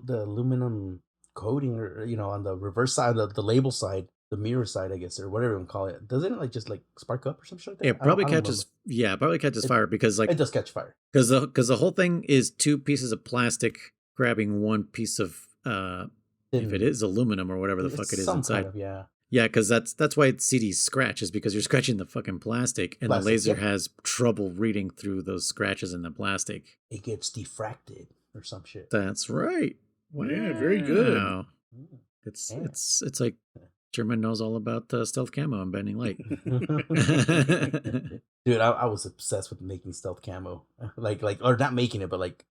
aluminum coating, or on the reverse side, the label side, the mirror side, I guess, or whatever you want to call it, doesn't it like just like spark up or something like that? It probably I don't catches. Yeah, it probably catches fire because like it does catch fire. Because the whole thing is 2 pieces of plastic grabbing 1 piece of if it is aluminum or whatever the fuck it is inside. Kind of, yeah, because that's why CDs scratch, is because you're scratching the fucking plastic, and the laser has trouble reading through those scratches in the plastic. It gets diffracted or some shit. That's right. Wow. Yeah, very good. It's like German knows all about stealth camo and bending light. Dude, I was obsessed with making stealth camo, like or not making it, but like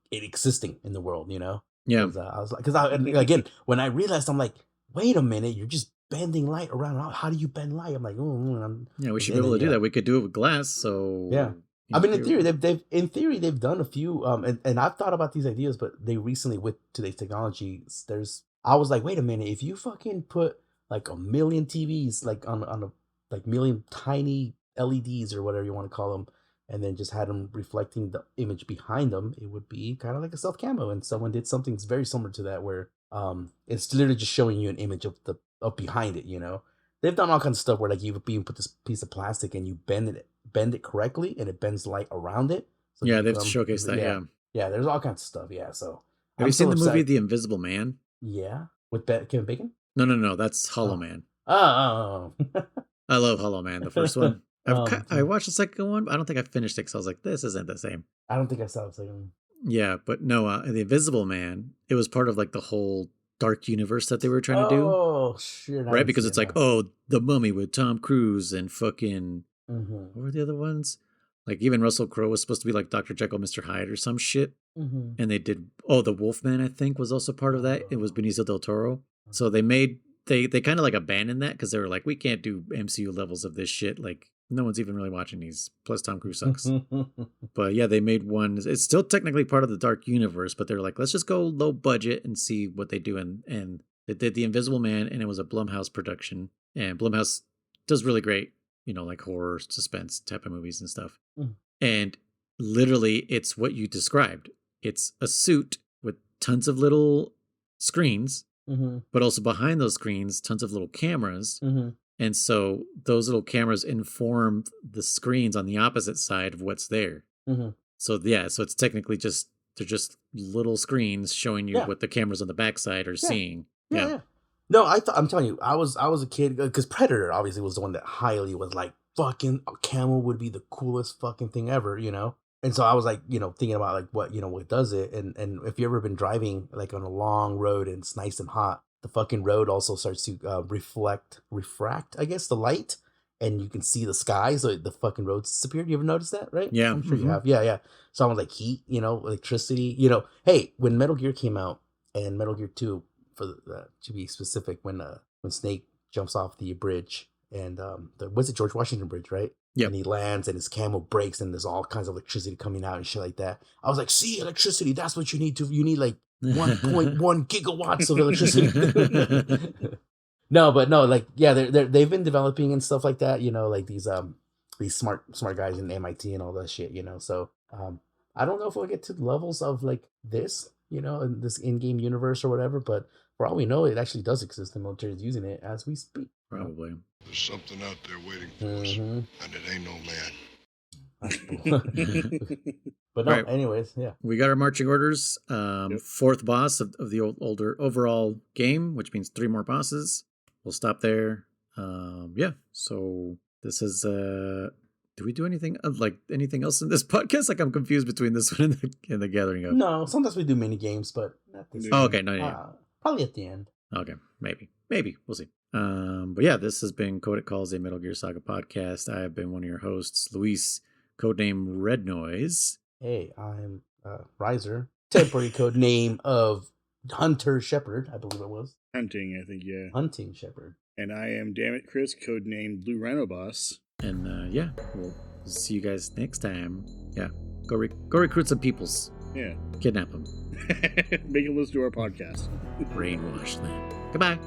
it existing in the world, you know? Yeah. I was like, again, when I realized, I'm like, wait a minute, you're just bending light around. How do you bend light? I'm like, we should be able to do that. We could do it with glass. So yeah. I mean, in theory, they've done a few, and I've thought about these ideas, but they recently, with today's technology, I was like, wait a minute, if you fucking put like a million TVs, like on a like million tiny LEDs or whatever you want to call them, and then just had them reflecting the image behind them, it would be kind of like a stealth camo. And someone did something very similar to that, where it's literally just showing you an image of behind it. You know, they've done all kinds of stuff where like you put this piece of plastic and you bend it correctly, and it bends light around it. So yeah, they've showcased that. Yeah, there's all kinds of stuff. Yeah, so have you seen the movie The Invisible Man? Yeah, with Kevin Bacon. No, that's Hollow Man. Oh. I love Hollow Man, the first one. I watched the second one, but I don't think I finished it because I was like, this isn't the same. I don't think I saw the second one. Yeah, but no, The Invisible Man, it was part of like the whole dark universe that they were trying to do. Oh, shit. Right? Because it's like, The Mummy with Tom Cruise and fucking, what were the other ones? Like even Russell Crowe was supposed to be like Dr. Jekyll, Mr. Hyde or some shit. Mm-hmm. And they did, The Wolfman, I think, was also part of that. It was Benicio del Toro. So they kind of like abandoned that because they were like, we can't do MCU levels of this shit. Like, no one's even really watching these. Plus, Tom Cruise sucks. But yeah, they made one. It's still technically part of the dark universe, but they're like, let's just go low budget and see what they do. And they did The Invisible Man, and it was a Blumhouse production. And Blumhouse does really great, like horror, suspense type of movies and stuff. Mm. And literally, it's what you described. It's a suit with tons of little screens, but also behind those screens, tons of little cameras. Mm-hmm. And so those little cameras inform the screens on the opposite side of what's there. Mm-hmm. So it's technically they're just little screens showing you what the cameras on the backside are seeing. Yeah. No, I'm telling you, I was a kid, because Predator obviously was the one that highly was like, fucking camo would be the coolest fucking thing ever, And so I was like, thinking about like what does it, and if you ever been driving like on a long road and it's nice and hot, the fucking road also starts to refract, I guess, the light, and you can see the sky, so the fucking roads disappeared. You ever noticed that, right? Yeah. I'm sure you have. Yeah, yeah. So I'm like heat, electricity, Hey, when Metal Gear came out, and Metal Gear 2, to be specific, when Snake jumps off the bridge, and was it George Washington Bridge, right? Yep. And he lands, and his camo breaks, and there's all kinds of electricity coming out and shit like that. I was like, see, electricity, that's what you need. You need like 1.1 gigawatts of electricity. No, like, yeah, they've been developing and stuff like that, like these smart guys in MIT and all that shit, So I don't know if we'll get to levels of like this, in this in-game universe or whatever, but for all we know, it actually does exist. The military is using it as we speak. Probably. There's something out there waiting for us, and it ain't no man. But no, Right. anyways, yeah. We got our marching orders. Fourth boss of the older overall game, which means 3 more bosses. We'll stop there. Yeah. So this is. Do we do anything anything else in this podcast? Like I'm confused between this one and the Gathering Up. No, sometimes we do mini games, but not this. Oh, okay. No, yeah. Probably at the end. Okay, maybe we'll see. But yeah, this has been Codec Calls, a Metal Gear Saga podcast. I have been one of your hosts, Luis, codename Red Noise. Hey, I'm Riser, temporary code name of Hunter Shepherd, I believe it was. Hunting, I think, yeah. Hunting Shepherd. And I am Dammit Chris, codename Blue Rhino Boss. And yeah, we'll see you guys next time. Yeah, go recruit some peoples. Yeah. Kidnap them. Make them listen to our podcast. Brainwash them. Goodbye.